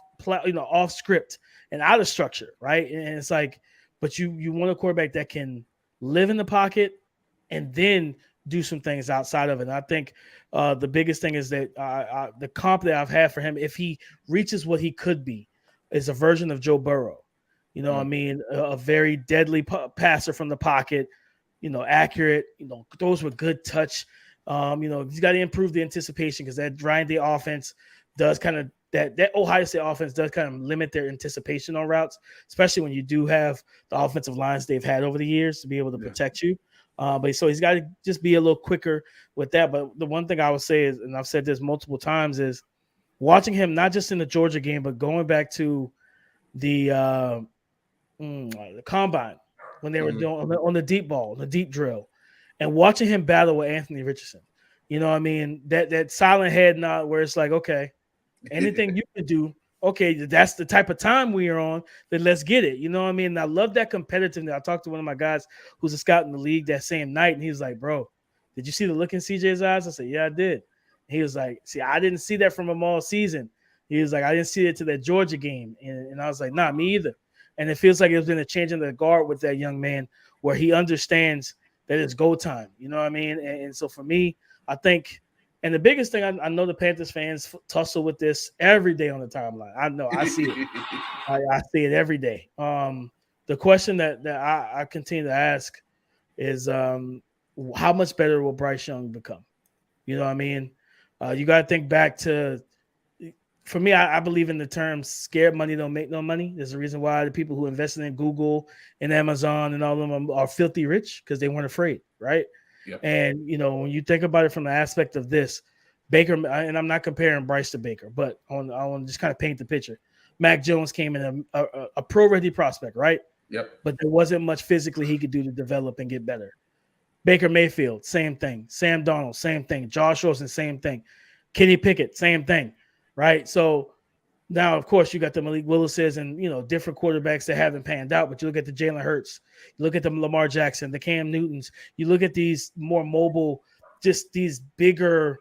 script and out of structure, right? And it's like, but you want a quarterback that can live in the pocket and then do some things outside of it. And I think the biggest thing is that the comp that I've had for him, if he reaches what he could be, is a version of Joe Burrow. A very deadly passer from the pocket, accurate, throws with good touch. He's got to improve the anticipation because that Ryan Day offense does kind of that Ohio State offense does kind of limit their anticipation on routes, especially when you do have the offensive lines they've had over the years to be able to protect you. But so he's got to just be a little quicker with that. But the one thing I would say is, and I've said this multiple times, is watching him not just in the Georgia game, but going back to the combine when they were doing on the deep ball, the deep drill, and watching him battle with Anthony Richardson. You know what I mean? That silent head nod where it's like, okay, anything you can do, okay, that's the type of time we are on, then let's get it. You know what I mean? And I love that competitiveness. I talked to one of my guys who's a scout in the league that same night, and he was like, bro, did you see the look in CJ's eyes? I said, yeah, I did. And he was like, see, I didn't see that from him all season. He was like, I didn't see it to that Georgia game. And I was like, nah, me either. And it feels like it's been a change in the guard with that young man where he understands that it's go time. You know what I mean? And so for me, I think, and the biggest thing, I know the Panthers fans tussle with this every day on the timeline. I know, I see it. I see it every day. The question that I continue to ask is how much better will Bryce Young become? You know what I mean? You got to think back to, for me, I believe in the term scared money don't make no money. There's a reason why the people who invested in Google and Amazon and all of them are filthy rich because they weren't afraid, right? Yep. And, when you think about it from the aspect of this, Baker, and I'm not comparing Bryce to Baker, but I want to just kind of paint the picture. Mac Jones came in a pro-ready prospect, right? Yep. But there wasn't much physically he could do to develop and get better. Baker Mayfield, same thing. Sam Darnold, same thing. Josh Rosen, same thing. Kenny Pickett, same thing, right? So now, of course, you got the Malik Willis's and, different quarterbacks that haven't panned out, but you look at the Jalen Hurts, you look at the Lamar Jackson, the Cam Newtons, you look at these more mobile, just these bigger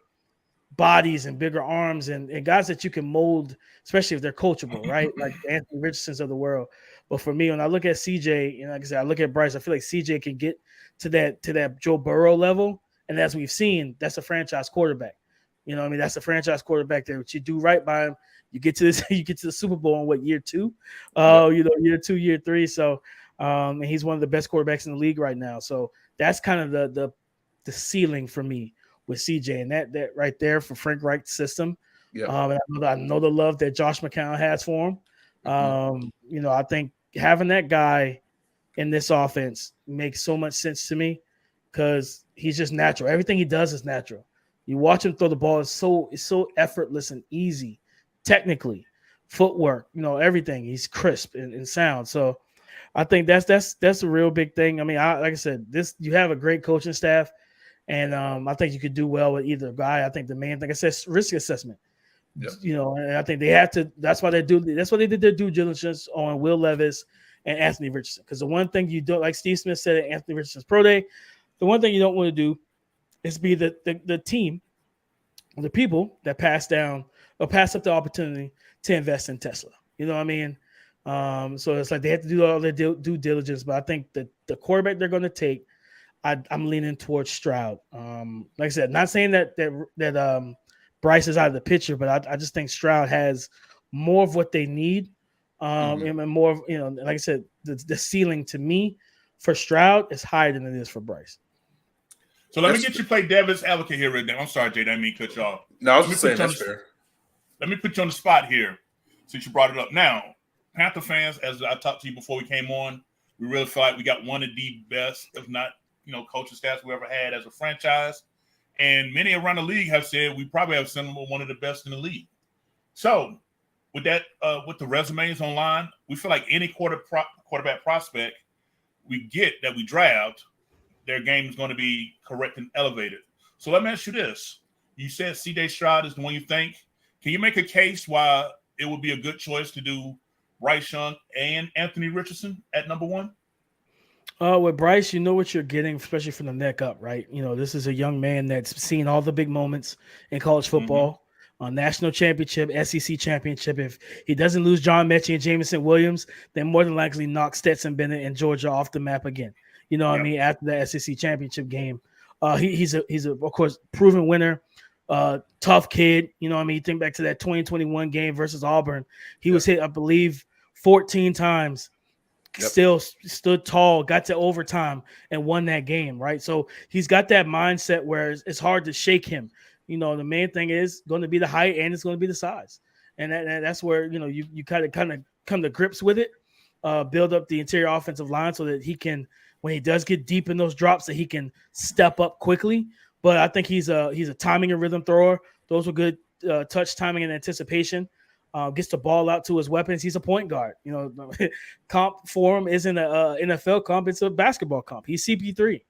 bodies and bigger arms and guys that you can mold, especially if they're coachable, right? Like Anthony Richardson's of the world. But for me, when I look at CJ, like I said, I look at Bryce, I feel like CJ can get to that Joe Burrow level. And as we've seen, that's a franchise quarterback. You know what I mean? That's a franchise quarterback there. What you do right by him, you get to the Super Bowl in year 2? Year 2, year 3. So and he's one of the best quarterbacks in the league right now. So that's kind of the ceiling for me with CJ, and that right there for Frank Reich's system. Yeah. I know the love that Josh McCown has for him. I think having that guy in this offense makes so much sense to me because he's just natural. Everything he does is natural. You watch him throw the ball, it's so effortless and easy, technically, footwork, everything. He's crisp and sound. So I think that's a real big thing. I mean, like I said, you have a great coaching staff. And I think you could do well with either guy. I think the main thing, I said, risk assessment. Yep. And I think they have to. That's why they did their due diligence on Will Levis and Anthony Richardson. Because the one thing you don't, like Steve Smith said at Anthony Richardson's pro day, the one thing you don't want to do is be the team, the people that pass up the opportunity to invest in Tesla. You know what I mean? So it's like they have to do all their due diligence. But I think that the quarterback they're going to take, I'm leaning towards Stroud. Like I said, not saying that Bryce is out of the picture, but I just think Stroud has more of what they need, and more of, like I said, the ceiling to me for Stroud is higher than it is for Bryce. So let me get you to play devil's advocate here right now. I'm sorry, Jay, I didn't mean to cut you off. No, I was just saying that's fair. Let me put you on the spot here since you brought it up. Now, Panther fans, as I talked to you before we came on, we really feel like we got one of the best, if not, coaching staffs we ever had as a franchise. And many around the league have said we probably have one of the best in the league. So with that, with the resumes online, we feel like any quarterback prospect we get that we draft, their game is going to be correct and elevated. So let me ask you this. You said C.J. Stroud is the one you think. Can you make a case why it would be a good choice to do Bryce Young and Anthony Richardson at number 1? With Bryce, you know what you're getting, especially from the neck up, right? This is a young man that's seen all the big moments in college football, national championship, SEC championship. If he doesn't lose John Mechie and Jameson Williams, then more than likely knock Stetson Bennett and Georgia off the map again. You know what I mean? After the SEC championship game, he's a of course proven winner, tough kid. You know what I mean? You think back to that 2021 game versus Auburn. He was hit, I believe, 14 times still stood tall, got to overtime, and won that game, right? So he's got that mindset where it's hard to shake him. You know, the main thing is going to be the height and it's going to be the size. And that's where, you know, you kind of come to grips with it, build up the interior offensive line so that he can, when he does get deep in those drops, that he can step up quickly. But I think he's a timing and rhythm thrower. Those were good touch, timing, and anticipation. Gets the ball out to his weapons. He's a point guard. You know, comp for him isn't a NFL comp. It's a basketball comp. He's CP3.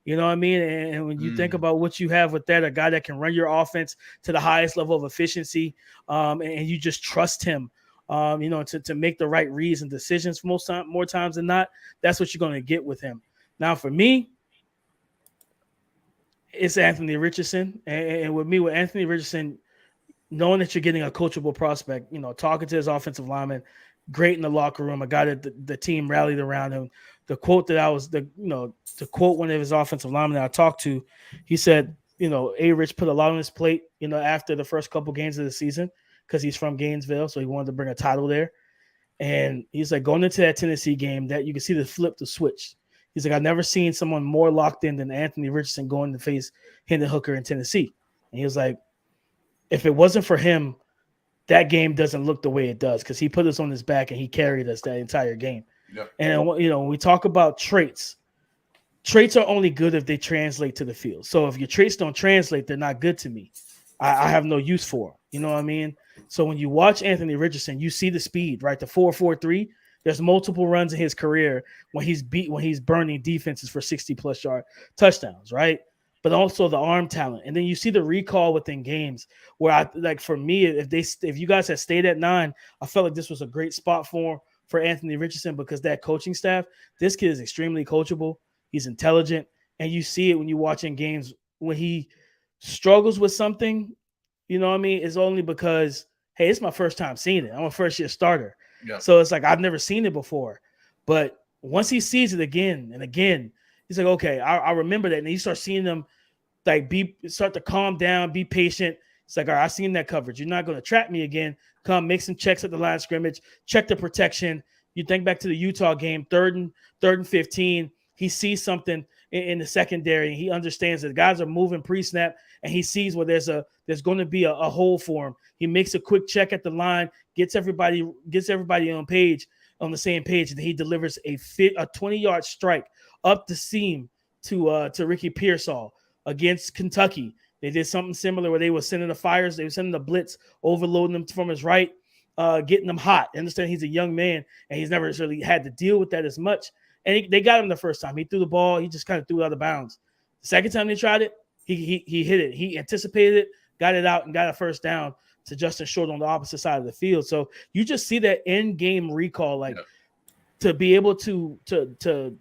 You know what I mean? And when you think about what you have with that, a guy that can run your offense to the highest level of efficiency, and you just trust him, you know, to make the right reads and decisions more times than not, that's what you're going to get with him. Now, for me, it's Anthony Richardson. And with me, with Anthony Richardson, knowing that you're getting a coachable prospect, you know, talking to his offensive lineman, great in the locker room, a guy that the team rallied around him. The quote that to quote one of his offensive linemen that I talked to, he said, you know, Rich put a lot on his plate, you know, after the first couple games of the season because he's from Gainesville, so he wanted to bring a title there. And he's like, going into that Tennessee game, that you can see the switch. He's like, I've never seen someone more locked in than Anthony Richardson going to face Hendon Hooker in Tennessee. And he was like, if it wasn't for him, that game doesn't look the way it does because he put us on his back and he carried us that entire game. Yep. And, you know, when we talk about traits are only good if they translate to the field. So if your traits don't translate, they're not good to me. I have no use for them. You know what I mean? So when you watch Anthony Richardson, you see the speed, right? The 4.43. There's multiple runs in his career when he's burning defenses for 60+ yard touchdowns, right? But also the arm talent. And then you see the recall within games where for me, if you guys had stayed at 9, I felt like this was a great spot for Anthony Richardson because that coaching staff, this kid is extremely coachable. He's intelligent. And you see it when you watch in games when he struggles with something, you know what I mean? It's only because, hey, it's my first time seeing it. I'm a first-year starter. Yeah. So it's like I've never seen it before. But once he sees it again and again, he's like, okay, I remember that. And you start seeing them start to calm down, be patient. It's like, all right, I've seen that coverage. You're not going to trap me again. Come make some checks at the line of scrimmage, check the protection. You think back to the Utah game, third and 15. He sees something in the secondary, and he understands that the guys are moving pre-snap, and he sees where there's going to be a hole for him. He makes a quick check at the line, gets everybody on the same page, and he delivers a 20-yard strike up the seam to Ricky Pearsall against Kentucky. They did something similar where they were sending the fires, they were sending the blitz, overloading them from his right, getting them hot. I understand he's a young man, and he's never really had to deal with that as much. And they got him the first time. He threw the ball. He just kind of threw it out of bounds. The second time they tried it, he hit it. He anticipated it, got it out, and got a first down to Justin Short on the opposite side of the field. So you just see that in-game recall, to be able to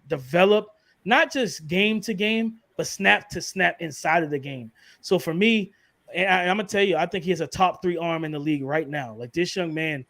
develop not just game to game, but snap to snap inside of the game. So for me, and I'm going to tell you, I think he has a top 3 arm in the league right now. Like, this young man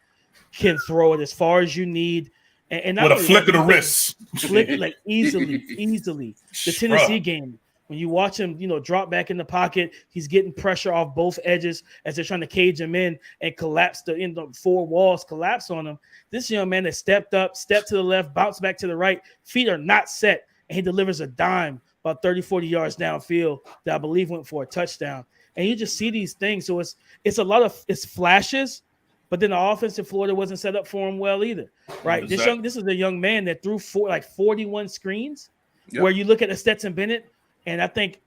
can throw it as far as you need. And with a flick of the wrist. Flick it easily. The Tennessee game, when you watch him, drop back in the pocket, he's getting pressure off both edges as they're trying to cage him in and collapse the 4 walls collapse on him. This young man has stepped up, stepped to the left, bounced back to the right. Feet are not set, and he delivers a dime about 30, 40 yards downfield that I believe went for a touchdown. And you just see these things. So it's flashes, but then the offense in Florida wasn't set up for him well either, right? This is a young man that threw 41 screens. Yep. Where you look at the Stetson Bennett, and I think,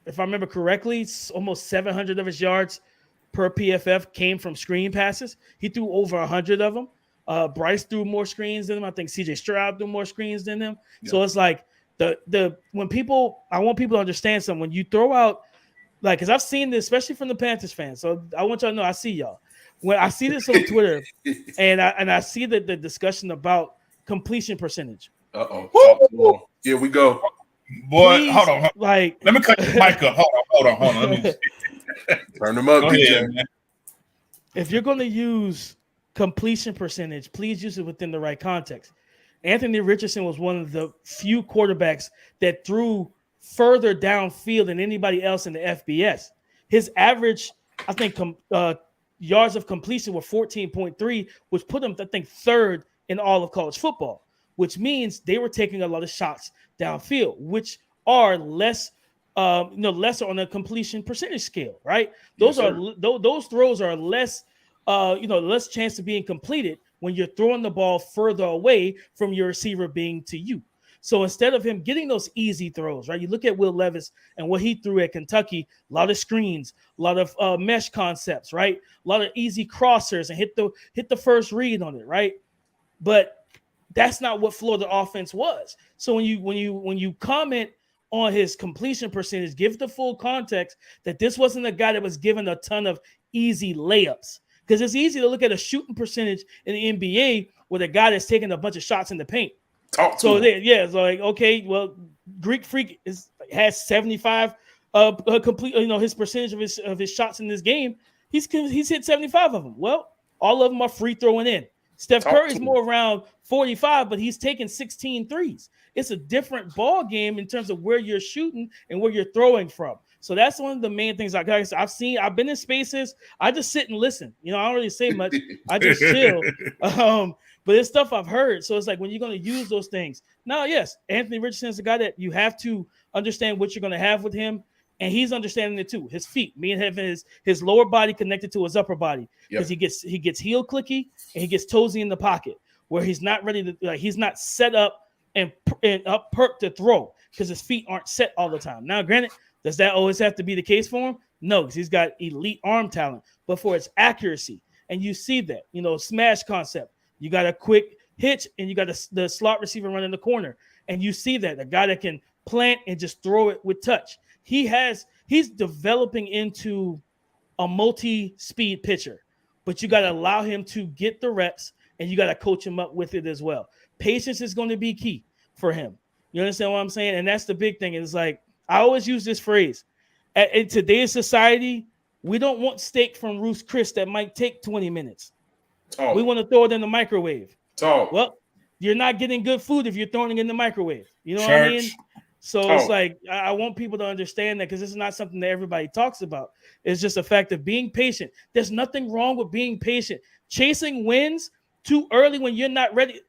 if I remember correctly, almost 700 of his yards per PFF came from screen passes. He threw over 100 of them. Bryce threw more screens than him. I think CJ Stroud threw more screens than him. Yep. So it's like I want people to understand something. When you throw out, because I've seen this, especially from the Panthers fans. So I want y'all to know I see y'all. When I see this on Twitter, and I see the discussion about completion percentage. Uh-oh. Here we go. Boy, please, hold on. Let me cut your mic up. Hold on. Let me turn them up. Go ahead, man. If you're going to use completion percentage, please use it within the right context. Anthony Richardson was one of the few quarterbacks that threw further downfield than anybody else in the FBS. His average, I think, yards of completion were 14.3, which put him, I think, third in all of college football. which means they were taking a lot of shots downfield, which are less, lesser on a completion percentage scale, right? Those those throws are less, less chance of being completed when you're throwing the ball further away from your receiver being to you. So instead of him getting those easy throws, right? You look at Will Levis and what he threw at Kentucky, a lot of screens, a lot of mesh concepts, right? A lot of easy crossers and hit the first read on it, right? But that's not what Florida offense was. So when you comment on his completion percentage, give the full context that this wasn't a guy that was given a ton of easy layups. Because it's easy to look at a shooting percentage in the NBA with a guy that's taking a bunch of shots in the paint. So it's like, okay, well, Greek Freak has 75 complete, his percentage of his shots in this game. He's hit 75 of them. Well, all of them are free throwing in. Steph Curry's more around 45, but he's taking 16 threes. It's a different ball game in terms of where you're shooting and where you're throwing from. So that's one of the main things I've been in spaces. I just sit and listen. I don't really say much. I just chill. But it's stuff I've heard. So it's like, when you're going to use those things. Now, yes, Anthony Richardson is a guy that you have to understand what you're going to have with him. And he's understanding it too. His feet, me and having his lower body connected to his upper body, because he gets heel clicky and he gets toesy in the pocket where he's not ready to, he's not set up and up perk to throw because his feet aren't set all the time. Now, granted, does that always have to be the case for him? No, because he's got elite arm talent, but for its accuracy, and you see that, smash concept, you got a quick hitch and you got the slot receiver running the corner, and you see that a guy that can plant and just throw it with touch. He's developing into a multi-speed pitcher, but you got to allow him to get the reps and you got to coach him up with it as well. Patience is going to be key for him. You understand what I'm saying? And that's the big thing. It's like, I always use this phrase. In today's society, we don't want steak from Ruth's Chris that might take 20 minutes. We want to throw it in the microwave. Well, you're not getting good food if you're throwing it in the microwave. You know what I mean? So it's like, I want people to understand that, because this is not something that everybody talks about. It's just a fact of being patient. There's nothing wrong with being patient. Chasing wins too early when you're not ready.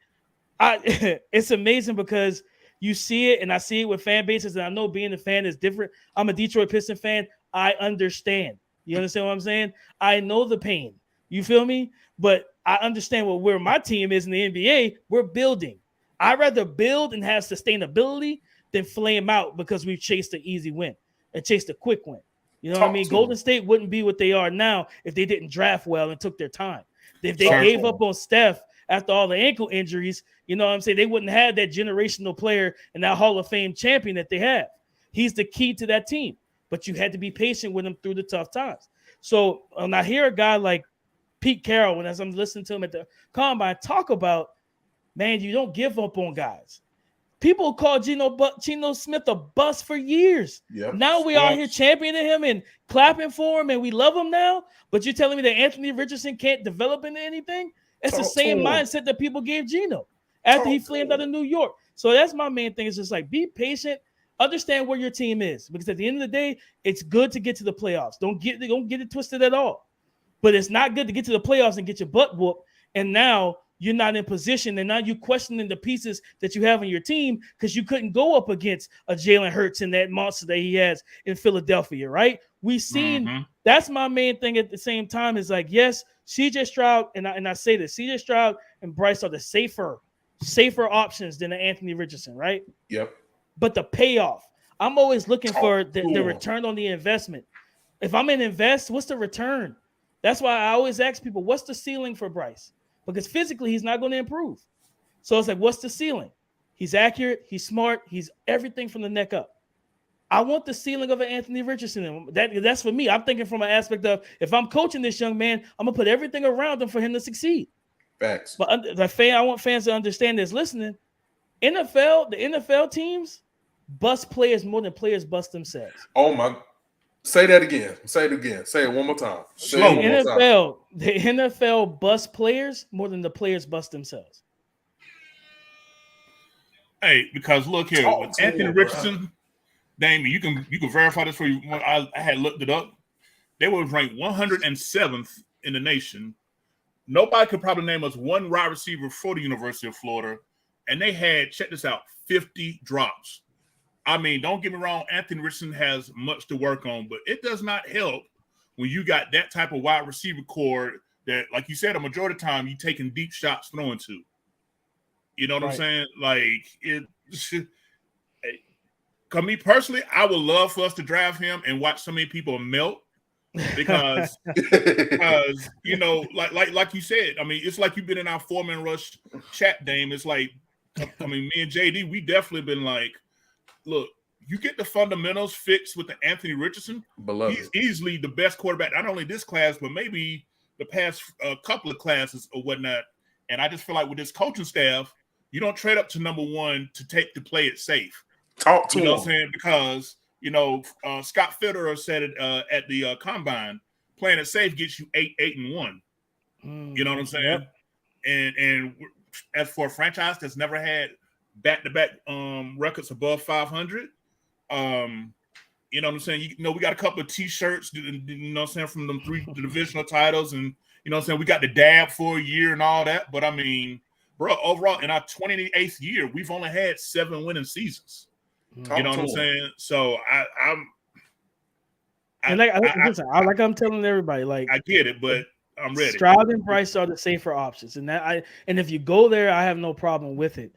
It's amazing because you see it, and I see it with fan bases, and I know being a fan is different. I'm a Detroit Pistons fan. I understand. You understand what I'm saying? I know the pain. You feel me? But I understand where my team is in the NBA. We're building. I'd rather build and have sustainability than flame out because we've chased an easy win and chased a quick win. You know what I mean? Golden State wouldn't be what they are now if they didn't draft well and took their time. If they gave up on Steph after all the ankle injuries, you know what I'm saying, they wouldn't have that generational player and that Hall of Fame champion that they have. He's the key to that team, but you had to be patient with him through the tough times. So when I hear a guy like Pete Carroll, when as I'm listening to him at the Combine, talk about, man, you don't give up on guys. People call Geno Smith a bust for years. Yep. Now we are here championing him and clapping for him, and we love him now. But you're telling me that Anthony Richardson can't develop into anything? That's the same mindset that people gave Geno after he flamed out of New York. So that's my main thing. Is just like, be patient, understand where your team is, because at the end of the day, it's good to get to the playoffs. Don't get it twisted at all. But it's not good to get to the playoffs and get your butt whooped, and now you're not in position, and now you're questioning the pieces that you have on your team because you couldn't go up against a Jalen Hurts and that monster that he has in Philadelphia, right? We've seen that's my main thing at the same time is like, yes, CJ Stroud, and I say this, CJ Stroud and Bryce are the safer options than Anthony Richardson, right? Yep. But the payoff, I'm always looking for the return on the investment. If I'm in invest, what's the return? That's why I always ask people, what's the ceiling for Bryce? Because physically, he's not going to improve. So it's like, what's the ceiling? He's accurate. He's smart. He's everything from the neck up. I want the ceiling of an Anthony Richardson. That's for me. I'm thinking from an aspect of, if I'm coaching this young man, I'm going to put everything around him for him to succeed. Facts. But I want fans to understand this. Listening, the NFL teams bust players more than players bust themselves. Oh, my. Say that again. Say it again. Say it one more time. The NFL busts players more than the players bust themselves. Hey, because look here, with Anthony Richardson, Damian, you can verify this for you. I had looked it up. They were ranked 107th in the nation. Nobody could probably name us one wide receiver for the University of Florida, and they had, check this out, 50 drops. I mean, don't get me wrong, Anthony Richardson has much to work on, but it does not help when you got that type of wide receiver core that, like you said, a majority of the time you taking deep shots throwing to. You know what I'm saying? Like, it. Cause me personally, I would love for us to draft him and watch so many people melt because you know, like you said, I mean, it's like you've been in our 4-man rush chat, Dame. It's like, I mean, me and JD, we definitely been like, look, you get the fundamentals fixed with the Anthony Richardson. He's easily the best quarterback, not only this class, but maybe the past couple of classes or whatnot. And I just feel like with this coaching staff, you don't trade up to number one to play it safe. Talk to you know him. what I'm saying? Because, you know, Scott Fitterer said it at the combine, playing it safe gets you 8-1. You know what I'm saying? Yep. And as for a franchise that's never had back-to-back records above 500, you know what I'm saying? You know, we got a couple of T-shirts, you know what I'm saying, from them 3 divisional titles, and you know what I'm saying, we got the dab for a year and all that. But I mean, bro, overall in our 28th year, we've only had 7 winning seasons. You know what I'm saying? So I'm telling everybody, like, I get it, but I'm ready. Stroud and Bryce are the safer options, and if you go there, I have no problem with it.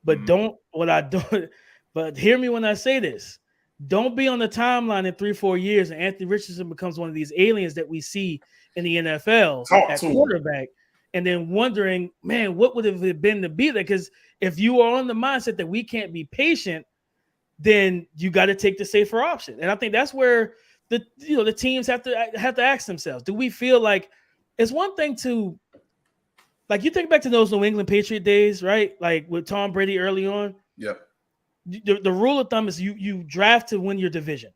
But But hear me when I say this: don't be on the timeline in 3-4 years, and Anthony Richardson becomes one of these aliens that we see in the NFL at quarterback, and then wondering, man, what would it have been to be there? Because if you are on the mindset that we can't be patient, then you got to take the safer option. And I think that's where the teams have to ask themselves, do we feel like it's one thing to, like, you think back to those New England Patriot days, right? Like with Tom Brady early on. Yep. The rule of thumb is you draft to win your division.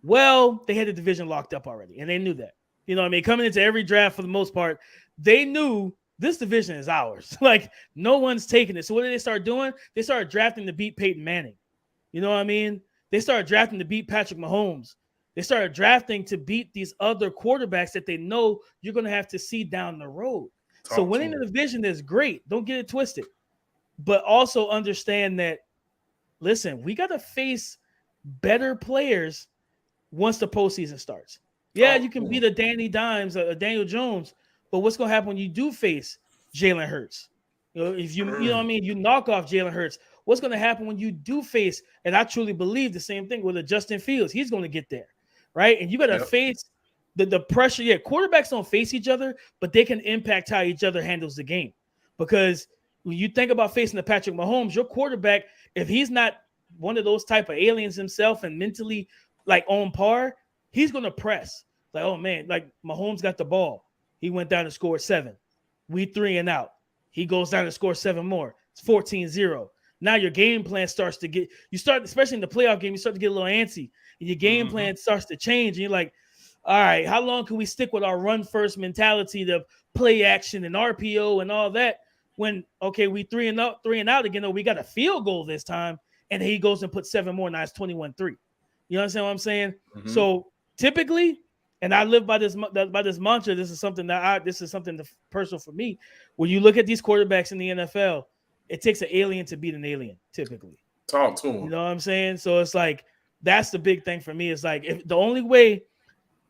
Well, they had the division locked up already, and they knew that. You know what I mean? Coming into every draft for the most part, they knew this division is ours. Like, no one's taking it. So what did they start doing? They started drafting to beat Peyton Manning. You know what I mean? They started drafting to beat Patrick Mahomes. They started drafting to beat these other quarterbacks that they know you're going to have to see down the road. So winning the division is great. Don't get it twisted. But also understand that, listen, we got to face better players once the postseason starts. Yeah, you can beat a Danny Dimes, a Daniel Jones, but what's going to happen when you do face Jalen Hurts? You know, if you know what I mean, you knock off Jalen Hurts. What's going to happen when you do face, and I truly believe the same thing with a Justin Fields. He's going to get there, right? And you got to face the pressure. Yeah, quarterbacks don't face each other, but they can impact how each other handles the game. Because when you think about facing the Patrick Mahomes, your quarterback, if he's not one of those type of aliens himself and mentally like on par, he's going to press. Like, oh, man, like Mahomes got the ball. He went down and scored 7. We 3 and out. He goes down and scores 7 more. It's 14-0. Now your game plan starts to get – you start, especially in the playoff game, you start to get a little antsy. And your game plan starts to change. And you're like, all right, how long can we stick with our run-first mentality, the play action and RPO and all that when, okay, we 3 and out again. Oh, we got a field goal this time. And he goes and puts 7 more. Now it's 21-3. You understand what I'm saying? Mm-hmm. So typically – and I live by this mantra. This is something that's personal for me. When you look at these quarterbacks in the NFL, it takes an alien to beat an alien, typically. Talk to him. You know what I'm saying? So it's like, that's the big thing for me. It's like, if the only way,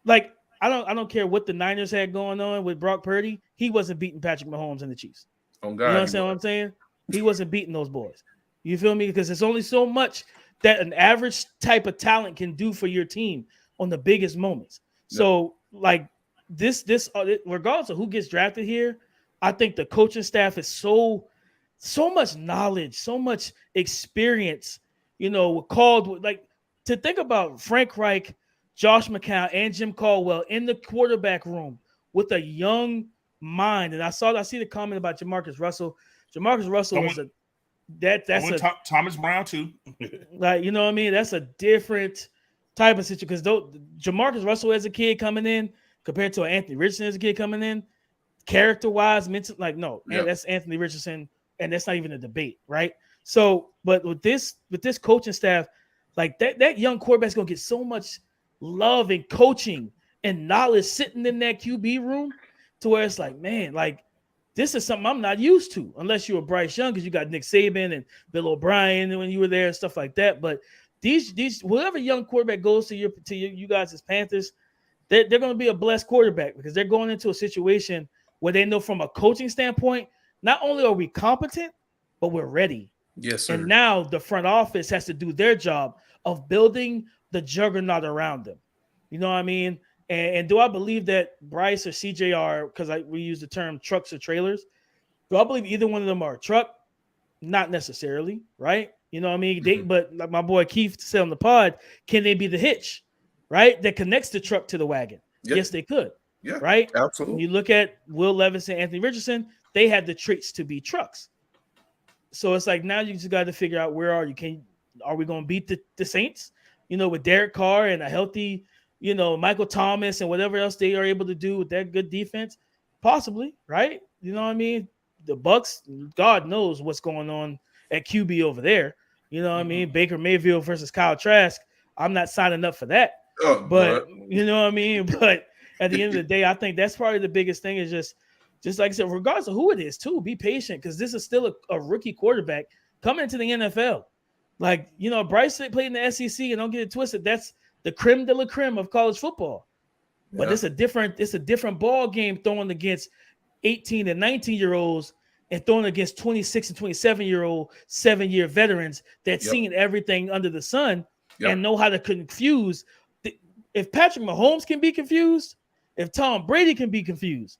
like, I don't care what the Niners had going on with Brock Purdy, he wasn't beating Patrick Mahomes and the Chiefs. Oh God, you understand what I'm saying? He wasn't beating those boys. You feel me? Because there's only so much that an average type of talent can do for your team on the biggest moments. So, like, this regardless of who gets drafted here, I think the coaching staff is so much knowledge, so much experience, you know, called, like, to think about Frank Reich, Josh McCown, and Jim Caldwell in the quarterback room with a young mind. And I see the comment about Jamarcus Russell. Jamarcus Russell was Thomas Brown too. Like, you know what I mean? That's a different type of situation, because Jamarcus Russell as a kid coming in compared to Anthony Richardson as a kid coming in, character-wise, mental, like, no, that's Anthony Richardson, and that's not even a debate, right? So, but with this coaching staff, like, that young quarterback's gonna get so much love and coaching and knowledge sitting in that QB room, to where it's like, man, like, this is something I'm not used to, unless you're Bryce Young, because you got Nick Saban and Bill O'Brien when you were there and stuff like that. But these whatever young quarterback goes to you guys as Panthers, they're going to be a blessed quarterback because they're going into a situation where they know from a coaching standpoint, not only are we competent, but we're ready. Yes, sir. And now the front office has to do their job of building the juggernaut around them. You know what I mean? And do I believe that Bryce or CJ are, because we use the term trucks or trailers, do I believe either one of them are a truck? Not necessarily, right? You know what I mean? But like my boy Keith said on the pod, can they be the hitch, right? That connects the truck to the wagon. Yep. Yes, they could. Yeah, right? absolutely. When you look at Will Levis and Anthony Richardson, they had the traits to be trucks. So it's like now you just got to figure out where are you? Are we going to beat the Saints? You know, with Derek Carr and a healthy, you know, Michael Thomas and whatever else they are able to do with that good defense, possibly, right? You know what I mean? The Bucks, God knows what's going on at QB over there. You know what I mean? Baker Mayfield versus Kyle Trask. I'm not signing up for that. But you know what I mean? But at the end of the day, I think that's probably the biggest thing is just like I said, regardless of who it is, too, be patient because this is still a rookie quarterback coming into the NFL. Like, you know, Bryce played in the SEC, and don't get it twisted. That's the creme de la creme of college football. Yeah. But it's a different ball game throwing against 18 and 19-year-olds and throwing against 26 and 27-year-old 7-year veterans that seen everything under the sun and know how to confuse. If Patrick Mahomes can be confused, if Tom Brady can be confused,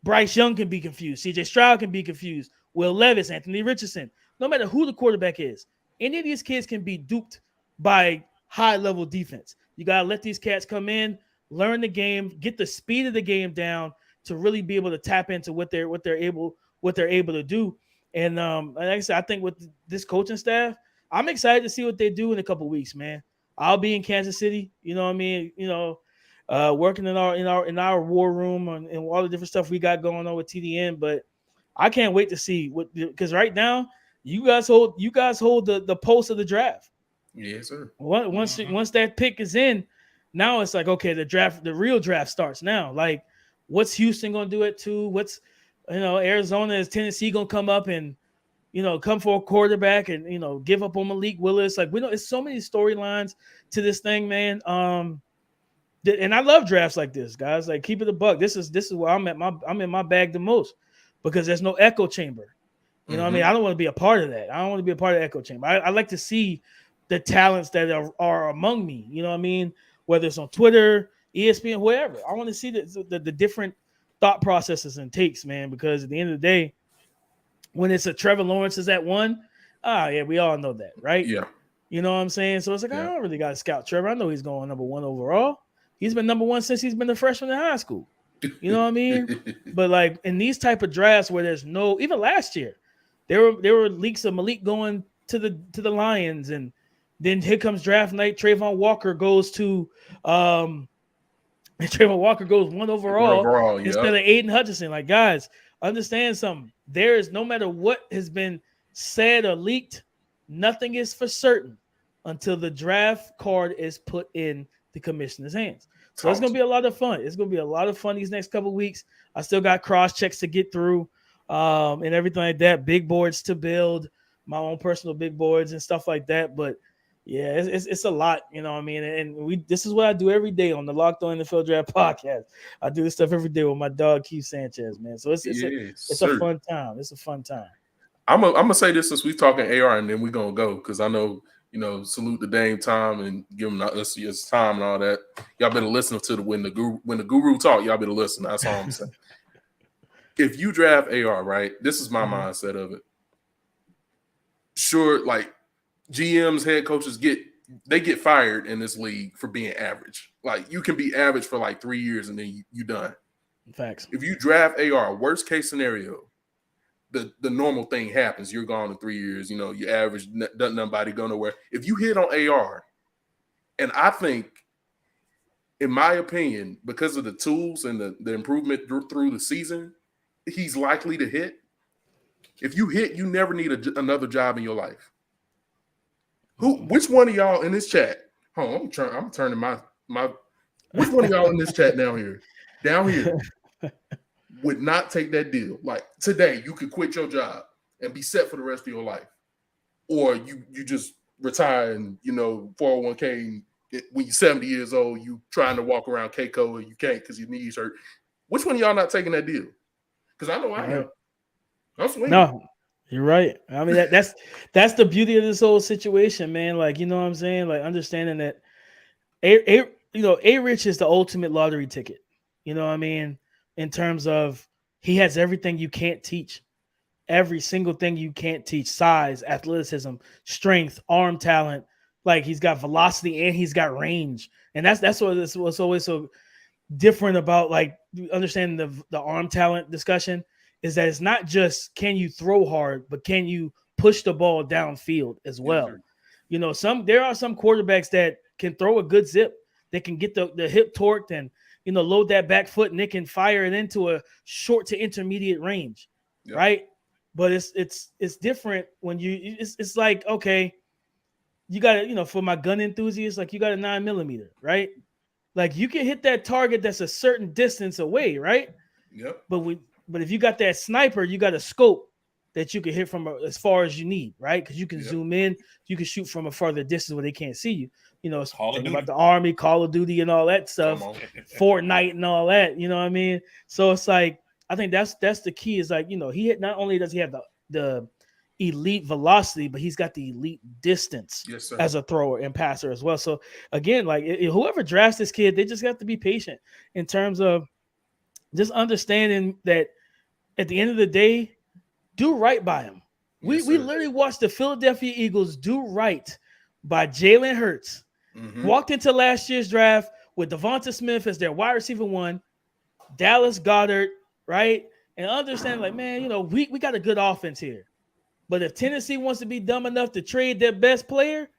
Bryce Young can be confused, CJ Stroud can be confused, Will Levis, Anthony Richardson, no matter who the quarterback is, any of these kids can be duped by high-level defense. You got to let these cats come in, learn the game, get the speed of the game down to really be able to tap into what they're able to do. And like I said, I think with this coaching staff, I'm excited to see what they do in a couple of weeks, man. I'll be in Kansas City, you know what I mean? You know, working in our war room and all the different stuff we got going on with TDN. But I can't wait to see what, because right now you guys hold the pulse of the draft. Yes, sir. Once that pick is in, now it's like, okay, the real draft starts now. Like, what's Houston gonna do at 2? What's Arizona, is Tennessee gonna come up and come for a quarterback and give up on Malik Willis? Like, we know it's so many storylines to this thing, man. And I love drafts like this, guys. Like, keep it a buck. This is where I'm in my bag the most because there's no echo chamber. You know what I mean? I don't want to be a part of that. I don't want to be a part of the echo chamber. I like to see the talents that are among me. You know what I mean? Whether it's on Twitter, ESPN, wherever. I want to see the different thought processes and takes, man, because at the end of the day, when it's a Trevor Lawrence is at 1, we all know that, right? Yeah. You know what I'm saying? So it's like, I don't really got to scout Trevor. I know he's going number 1 overall. He's been number 1 since he's been a freshman in high school. You know what I mean? But like in these type of drafts where there's no, even last year, there were leaks of Malik going to the Lions, and then here comes draft night. Trayvon Walker goes 1 overall instead of Aiden Hutchinson. Like, guys, understand something. There is, no matter what has been said or leaked, nothing is for certain until the draft card is put in the commissioner's hands. So it's going to be a lot of fun. It's going to be a lot of fun these next couple of weeks. I still got cross checks to get through and everything like that. Big boards to build, my own personal big boards and stuff like that. But yeah, it's a lot, you know what I mean? And this is what I do every day on the Locked On NFL Draft podcast. I do this stuff every day with my dog, Keith Sanchez, man. So it's a fun time. It's a fun time. I'm gonna say this since we're talking AR, and then we're gonna go because I know, salute the Dame time and give him his time and all that. Y'all better listen to when the guru talk. Y'all better listen. That's all I'm saying. If you draft AR, right, this is my mindset of it. Sure, like GMs, head coaches get fired in this league for being average. Like, you can be average for like 3 years and then you done. Facts. If you draft AR, worst case scenario, the normal thing happens. You're gone in 3 years. You average, doesn't nobody go nowhere. If you hit on AR, and I think, in my opinion, because of the tools and the improvement through the season, he's likely to hit. If you hit, you never need another job in your life. Which one of y'all in this chat? I'm turning my. Which one of y'all in this chat down here? would not take that deal, like today, you could quit your job and be set for the rest of your life, or you just retire and 401k. When you're 70 years old, you trying to walk around Keiko and you can't because your knees hurt. Which one of y'all not taking that deal? Because I know I am. I'm swinging. No, you're right. I mean that's the beauty of this whole situation, man. Like, you know what I'm saying? Like, understanding that A-Rich is the ultimate lottery ticket. You know what I mean? In terms of he has everything you can't teach. Every single thing you can't teach: size, athleticism, strength, arm talent. Like, he's got velocity and he's got range, and that's what's always so different about, like, understanding the arm talent discussion is that it's not just can you throw hard, but can you push the ball downfield as well. There are some quarterbacks that can throw a good zip. They can get the hip torqued and load that back foot, and they can fire it into a short to intermediate range, right? But it's different when it's like, okay, you got to, for my gun enthusiasts, like, you got a 9mm, right? Like, you can hit that target that's a certain distance away, right? Yep. But if you got that sniper, you got a scope that you can hit from as far as you need, right? Because you can zoom in, you can shoot from a further distance where they can't see you. It's about the Army, Call of Duty, and all that stuff, Fortnite and all that. You know what I mean? So it's like, I think that's the key. Is like, he not only does he have the elite velocity, but he's got the elite distance as a thrower and passer as well. So again, like, whoever drafts this kid, they just have to be patient in terms of just understanding that at the end of the day, do right by him. We literally watched the Philadelphia Eagles do right by Jalen Hurts. Walked into last year's draft with Devonta Smith as their wide receiver 1, Dallas Goedert, right? And understand, like, man, we got a good offense here. But if Tennessee wants to be dumb enough to trade their best player,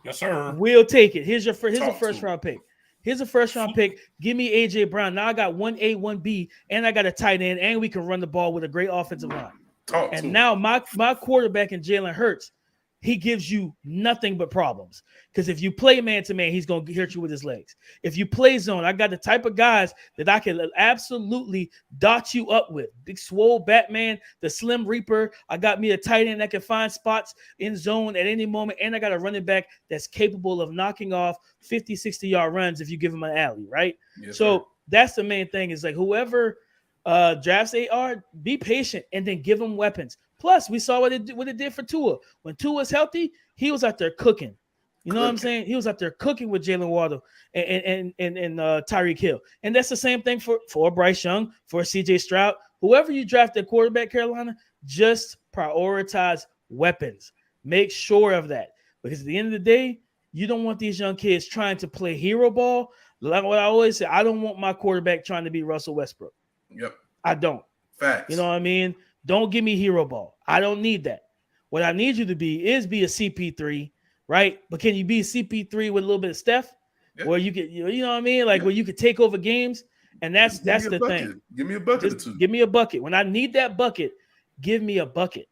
yes, sir, we'll take it. Here's a first round pick. Here's a first round pick. Give me AJ Brown. Now I got 1A, 1B, and I got a tight end, and we can run the ball with a great offensive line. And now my quarterback in Jalen Hurts, he gives you nothing but problems. Because if you play man-to-man, he's going to hurt you with his legs. If you play zone, I got the type of guys that I can absolutely dot you up with. Big swole Batman, the Slim Reaper. I got me a tight end that can find spots in zone at any moment. And I got a running back that's capable of knocking off 50, 60-yard runs if you give him an alley, right? Yes, so sir. That's the main thing, is like, whoever drafts AR, be patient and then give them weapons. Plus, we saw what it did for Tua. When Tua's healthy, he was out there cooking. You know what I'm saying? He was out there cooking with Jalen Waddle and Tyreek Hill. And that's the same thing for Bryce Young, for CJ Stroud. Whoever you draft at quarterback, Carolina, just prioritize weapons. Make sure of that. Because at the end of the day, you don't want these young kids trying to play hero ball. Like what I always say, I don't want my quarterback trying to be Russell Westbrook. Yep. I don't. Facts. You know what I mean? Don't give me hero ball. I don't need that. What I need you to be is a CP3, right? But can you be a CP3 with a little bit of Steph? Yep. Where you could, you know what I mean? Like, where you could take over games. And that's the thing. Give me a bucket or two. Give me a bucket. When I need that bucket, give me a bucket.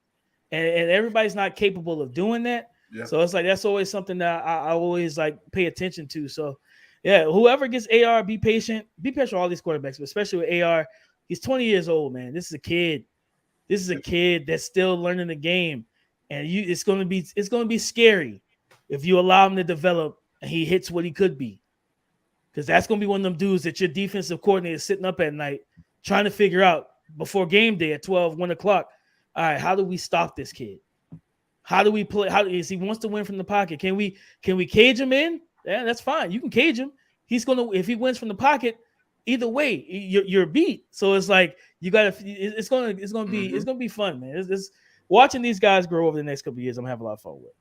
And everybody's not capable of doing that. Yeah. So it's like, that's always something that I always like pay attention to. So yeah, whoever gets AR, be patient. Be patient with all these quarterbacks, but especially with AR. He's 20 years old, man. This is a kid. This is a kid that's still learning the game, and it's going to be scary if you allow him to develop and he hits what he could be, because that's going to be one of them dudes that your defensive coordinator is sitting up at night trying to figure out before game day at 1 o'clock. All right, how do we stop this kid? How do we play? Is he wants to win from the pocket? Can we cage him in? Yeah, that's fine. You can cage him. If he wins from the pocket, either way, you're beat. So it's like you gotta. It's gonna be fun, man. It's watching these guys grow over the next couple of years. I'm gonna have a lot of fun with.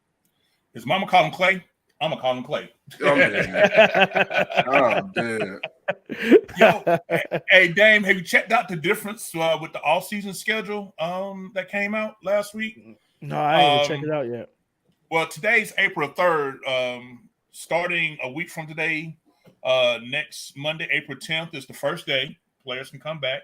His mama call him Clay. I'm gonna call him Clay. Oh, damn. Yo, hey Dame, have you checked out the difference with the off-season schedule that came out last week? No, I ain't checked it out yet. Well, today's April 3rd. Starting a week from today, next Monday, April 10th, is the first day players can come back.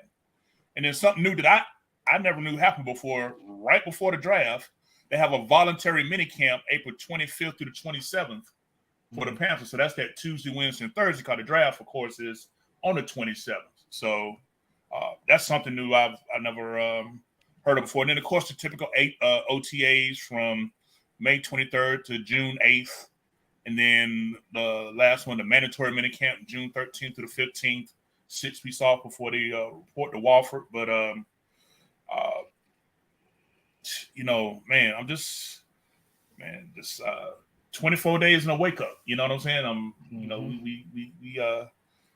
And then something new that I never knew happened before, right before the draft, they have a voluntary mini camp April 25th through the 27th for the Panthers. So that's that Tuesday, Wednesday, and Thursday, because the draft, of course, is on the 27th. So That's something new I never heard of before. And then, of course, the typical 8 OTAs from May 23rd to June 8th. And then the last one, the mandatory minicamp, June 13th to the 15th, 6 weeks off before they report to Walford. But, man, I'm just 24 days in a wake up. You know what I'm saying? We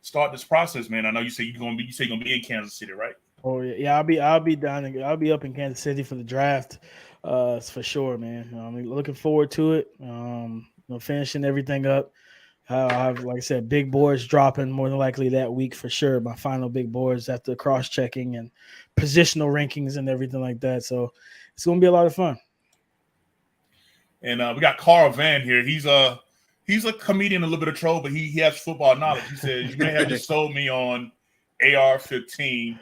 start this process, man. I know you say you're gonna be in Kansas City, right? Oh yeah, I'll be down. I'll be up in Kansas City for the draft, for sure, man. I'm looking forward to it. Finishing everything up. I have, like I said, big boards dropping more than likely that week for sure. My final big boards after cross checking and positional rankings and everything like that. So it's gonna be a lot of fun. And we got Carl Van here. He's a comedian, a little bit of troll, but he has football knowledge. He says, you may have just sold me on AR-15.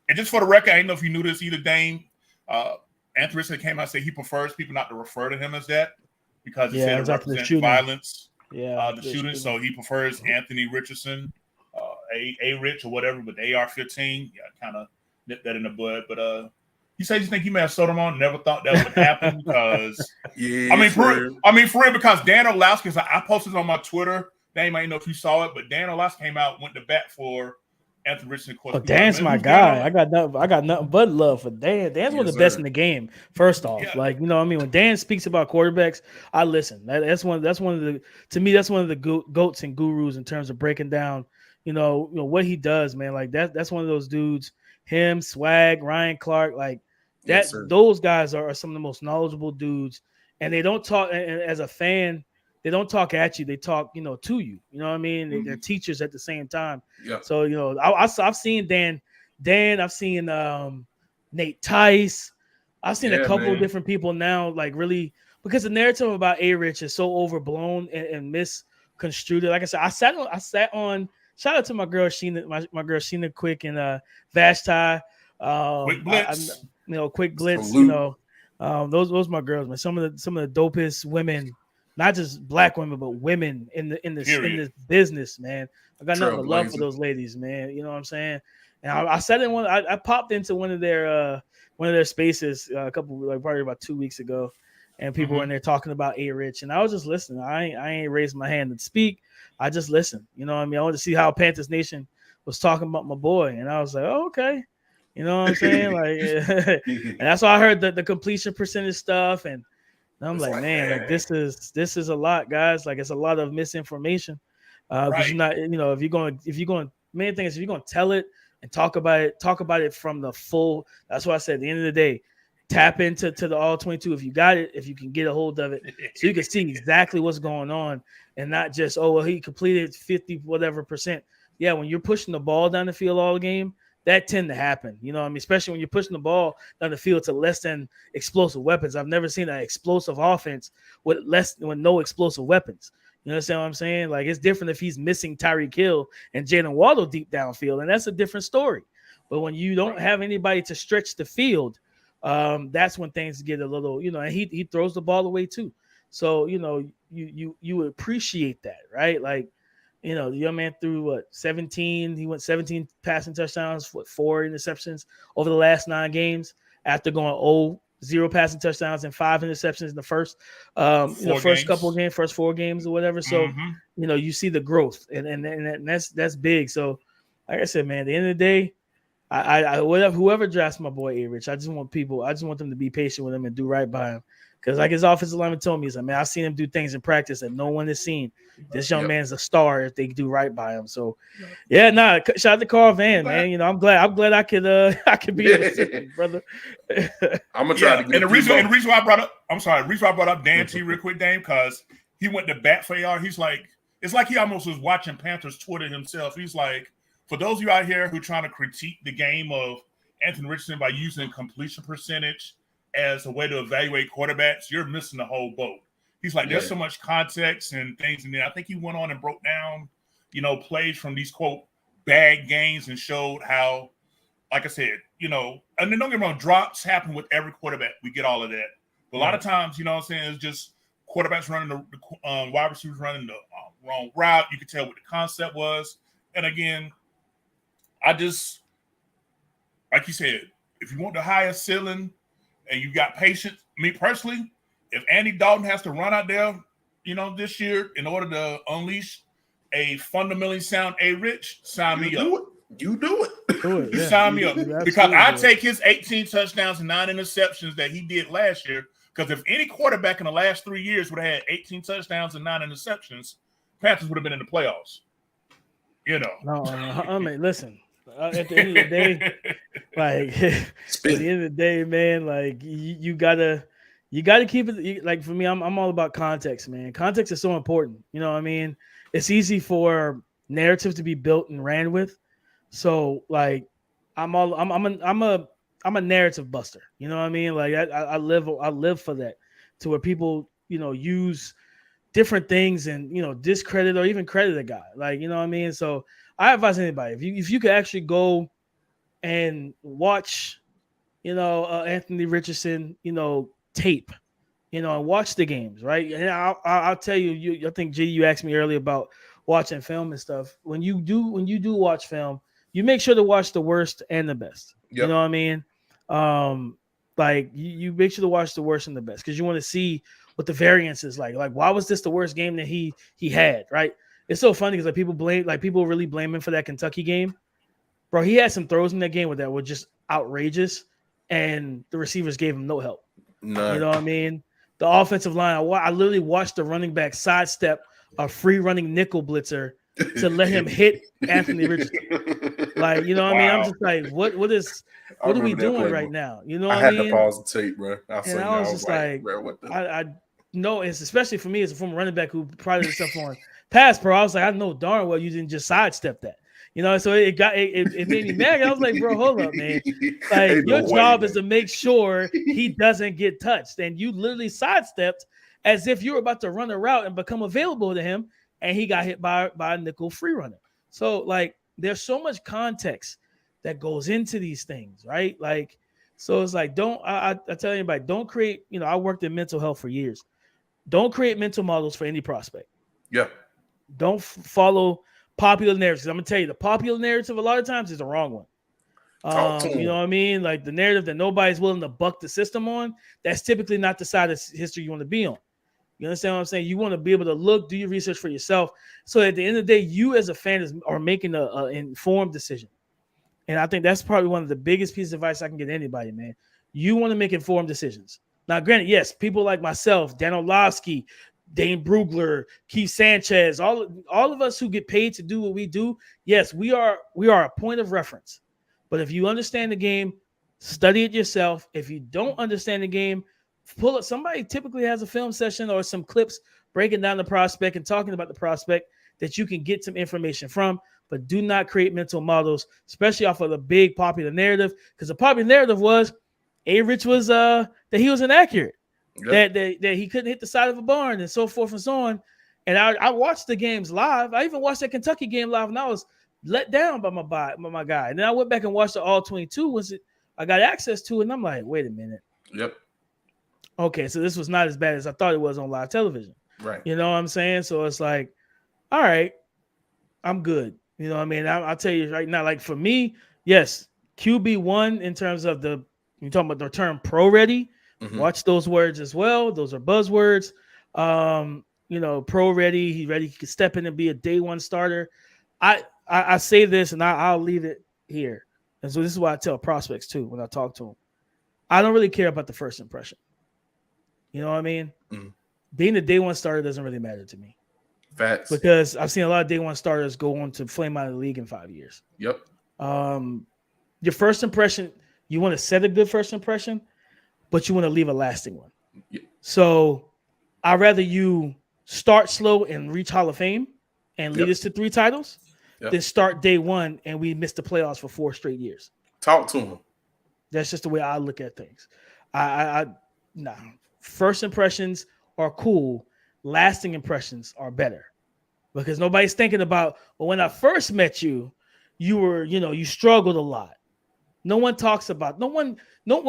And just for the record, I didn't know if you knew this either, Dame. Anthony Richardson came out and said he prefers people not to refer to him as that because he said it represents violence, the shooting. So he prefers Anthony Richardson, A-Rich or whatever, but the AR-15, kind of nipped that in the bud. But you say you think you may have sold him on, never thought that would happen because for real, because Dan Orlowski, I posted on my Twitter. Dame, I didn't know if you saw it, but Dan Orlowski came out, went to bat for Anthony Richardson. Oh, Dan's my guy. I got nothing but love for Dan. Dan's one of the best in the game. First off, when Dan speaks about quarterbacks, I listen. That's one of the goats and gurus in terms of breaking down, what he does, man. Like that's one of those dudes. Him, Swag, Ryan Clark, like that. Those guys are some of the most knowledgeable dudes, and they don't talk. And as a fan, they don't talk at you. They talk, to you. You know what I mean? Mm-hmm. They're teachers at the same time. Yeah. So I've seen Dan. I've seen Nate Tice. I've seen a couple of different people now, like really, because the narrative about A-Rich is so overblown and misconstrued. Like I said, I sat on. Shout out to my girl Sheena, my girl Sheena Quick and Vashti. Quick Blitz. Quick Blitz. Salute. Those my girls, man. Some of the dopest women, not just black women, but women in this business, man. I got nothing but love for those ladies, man. You know what I'm saying? And I sat in one. I popped into one of their spaces probably about 2 weeks ago, and people were in there talking about A-Rich, and I was just listening. I ain't raised my hand to speak. I just listened. You know what I mean? I wanted to see how Panthers Nation was talking about my boy, and I was like, oh, okay. You know what I'm saying? Like, and that's why I heard the completion percentage stuff, and I'm like, man, like this is a lot, guys. Like, it's a lot of misinformation. Because you're not, if you're going, main thing is if you're going to tell it and talk about it from the full. That's why I said at the end of the day, tap into the all 22 if you got it, if you can get a hold of it, so you can see exactly what's going on and not just, oh, well, he completed 50 whatever percent. Yeah, when you're pushing the ball down the field all game, that tend to happen. You know what I mean? Especially when you're pushing the ball down the field to less than explosive weapons. I've never seen an explosive offense with no explosive weapons. You understand what I'm saying? Like, it's different if he's missing Tyreek Hill and Jalen Waddle deep downfield, and that's a different story. But when you don't have anybody to stretch the field, that's when things get a little, and he throws the ball away too. So, you appreciate that, right? Like, the young man threw 17. He went 17 passing touchdowns, 4 interceptions over the last 9 games after going 0 passing touchdowns and 5 interceptions in the first, first 4 games or whatever. So, you see the growth and that's big. So, like I said, man, at the end of the day, whoever drafts my boy A-Rich, I just want them to be patient with him and do right by him. Because like his offensive lineman told me, he's like, man, I've seen him do things in practice that no one has seen. This young man's a star if they do right by him. So, shout out to Carl Van, man. I'm glad I could be in the system, brother. I'm gonna try to get. And the reason why I brought up Dan T real quick, Dame, because he went to bat for AR. He's like, it's like he almost was watching Panthers Twitter himself. He's like, for those of you out here who are trying to critique the game of Anthony Richardson by using completion percentage as a way to evaluate quarterbacks, you're missing the whole boat. He's like, there's so much context and things. And then I think he went on and broke down, plays from these, quote, bad games and showed how, like I said, and then don't get me wrong, drops happen with every quarterback. We get all of that. But a lot of times, it's just quarterbacks running the wide receivers running the wrong route. You could tell what the concept was. And again, like you said, if you want the highest ceiling and you got patience, me personally, if Andy Dalton has to run out there, this year in order to unleash a fundamentally sound A-Rich, sign me up. You do it. Sign me up. Because I take his 18 touchdowns and 9 interceptions that he did last year. Because if any quarterback in the last 3 years would have had 18 touchdowns and 9 interceptions, Panthers would have been in the playoffs. No, I mean, listen. At the end of the day, man, like you gotta keep it. Like for me, I'm all about context, man. Context is so important. You know what I mean? It's easy for narrative to be built and ran with. So like, I'm a narrative buster. You know what I mean? Like I live for that, to where people use different things and discredit or even credit a guy. Like, you know what I mean? So I advise anybody, if you could actually go and watch Anthony Richardson tape, and watch the games, right? And I'll tell you, I think G, you asked me earlier about watching film and stuff. When you do watch film, you make sure to watch the worst and the best. Yep. You know what I mean? Like you make sure to watch the worst and the best, because you want to see what the variance is like. Like, why was this the worst game that he had, right? It's so funny because people really blame him for that Kentucky game. Bro, he had some throws in that game that were just outrageous, and the receivers gave him no help. No. You know what I mean? The offensive line, I literally watched the running back sidestep a free running nickel blitzer to let him hit Anthony Richardson. Like, you know what I mean? I'm just like, what are we doing right now? You know what I mean? I had to pause the tape, bro. I was just like, bro, I know, it's especially for me as a former running back who prided himself on pass pro. I was like, I know darn well you didn't just sidestep that. So it made me mad. I was like, bro, hold up, man. Like, your job is to make sure he doesn't get touched. And you literally sidestepped as if you were about to run a route and become available to him, and he got hit by a nickel free runner. So, like, there's so much context that goes into these things, right? Like, so it's like, I tell anybody, don't create, I worked in mental health for years. Don't create mental models for any prospect. Yeah. Don't follow popular narratives. I'm gonna tell you, the popular narrative a lot of times is the wrong one. You know what I mean? Like the narrative that nobody's willing to buck the system on, that's typically not the side of history you want to be on. You understand what I'm saying? You want to be able to do your research for yourself. So at the end of the day, you as a fan are making an informed decision. And I think that's probably one of the biggest pieces of advice I can give anybody, man. You want to make informed decisions. Now, granted, yes, people like myself, Dan Orlovsky, Dane Brugler, Keith Sanchez, all of us who get paid to do what we do, yes, we are a point of reference. But if you understand the game, study it yourself. If you don't understand the game, pull up. Somebody typically has a film session or some clips breaking down the prospect and talking about the prospect that you can get some information from. But do not create mental models, especially off of the big popular narrative, because the popular narrative was A-Rich was that he was inaccurate. Yep. That he couldn't hit the side of a barn and so forth and so on. And I watched the games live. I even watched that Kentucky game live, and I was let down by my guy. And then I went back and watched the All 22 I got access to, and I'm like, wait a minute. Yep. Okay, so this was not as bad as I thought it was on live television. Right. You know what I'm saying? So it's like, all right, I'm good. You know what I mean? I'll tell you right now, like for me, yes, QB1 in terms of you're talking about the term pro ready. Mm-hmm. Watch those words as well. Those are buzzwords. Pro ready. He's ready. He can step in and be a day one starter. I say this, and I'll leave it here. And so this is what I tell prospects too when I talk to them. I don't really care about the first impression. You know what I mean? Mm-hmm. Being a day one starter doesn't really matter to me. Facts. Because I've seen a lot of day one starters go on to flame out of the league in 5 years. Yep. Your first impression, you want to set a good first impression, but you want to leave a lasting one. Yep. So I'd rather you start slow and reach Hall of Fame and lead us to 3 titles than start day one and we miss the playoffs for 4 straight years. Talk to him. That's just the way I look at things. First impressions are cool. Lasting impressions are better, because nobody's thinking about, well, when I first met you, you were, you struggled a lot. No one talks about, when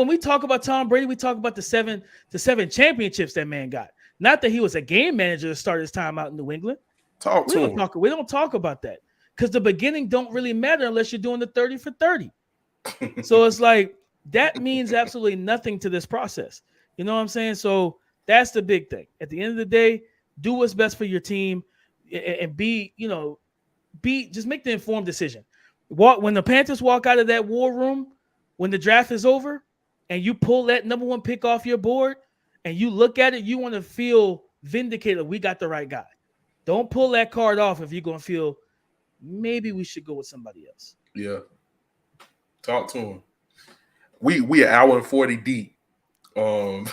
we talk about Tom Brady, we talk about the seven championships that man got. Not that he was a game manager to start his time out in New England. We don't talk about that, because the beginning don't really matter unless you're doing the 30 for 30. So it's like that means absolutely nothing to this process. You know what I'm saying? So that's the big thing. At the end of the day, do what's best for your team and just make the informed decision. When the Panthers walk out of that war room, when the draft is over, and you pull that number one pick off your board and you look at it, you want to feel vindicated. We got the right guy. Don't pull that card off if you're going to feel maybe we should go with somebody else. Yeah. Talk to him. We an hour and 40 deep. Wow,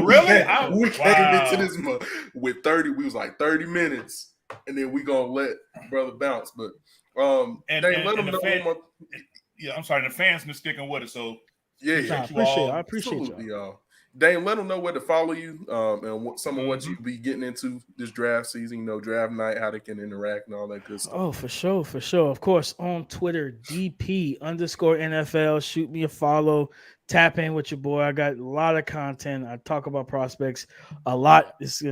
really? We came into this month with 30. We was like 30 minutes, and then we gonna let brother bounce. But let them know. Yeah, I'm sorry. The fans been sticking with it, so yeah, I appreciate y'all. Dane, let them know where to follow you and some of what you be getting into this draft season. You know, draft night, how they can interact and all that good stuff. Oh, for sure. Of course, on Twitter, DP_NFL. Shoot me a follow. Tap in with your boy. I got a lot of content. I talk about prospects a lot. It's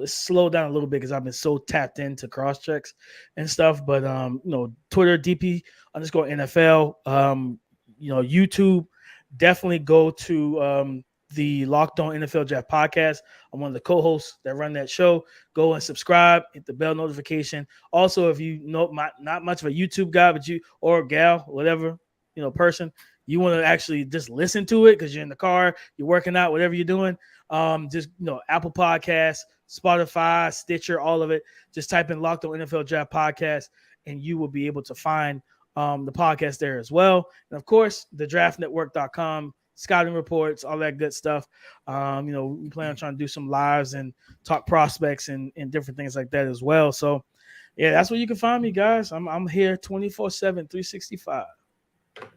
slowed down a little bit because I've been so tapped into cross checks and stuff. But Twitter, DP_NFL. YouTube. Definitely go to the Locked On NFL Draft podcast. I'm one of the co-hosts that run that show. Go and subscribe, hit the bell notification. Also, if you know not much of a YouTube guy, but you or gal, whatever, person, you want to actually just listen to it because you're in the car, you're working out, whatever you're doing. Just Apple Podcasts, Spotify, Stitcher, all of it. Just type in Locked On NFL Draft podcast, and you will be able to find the podcast there as well. And of course, the draftnetwork.com. Scouting reports, all that good stuff. We plan on trying to do some lives and talk prospects and different things like that as well. So, yeah, that's where you can find me, guys. I'm here 24/7, 365. All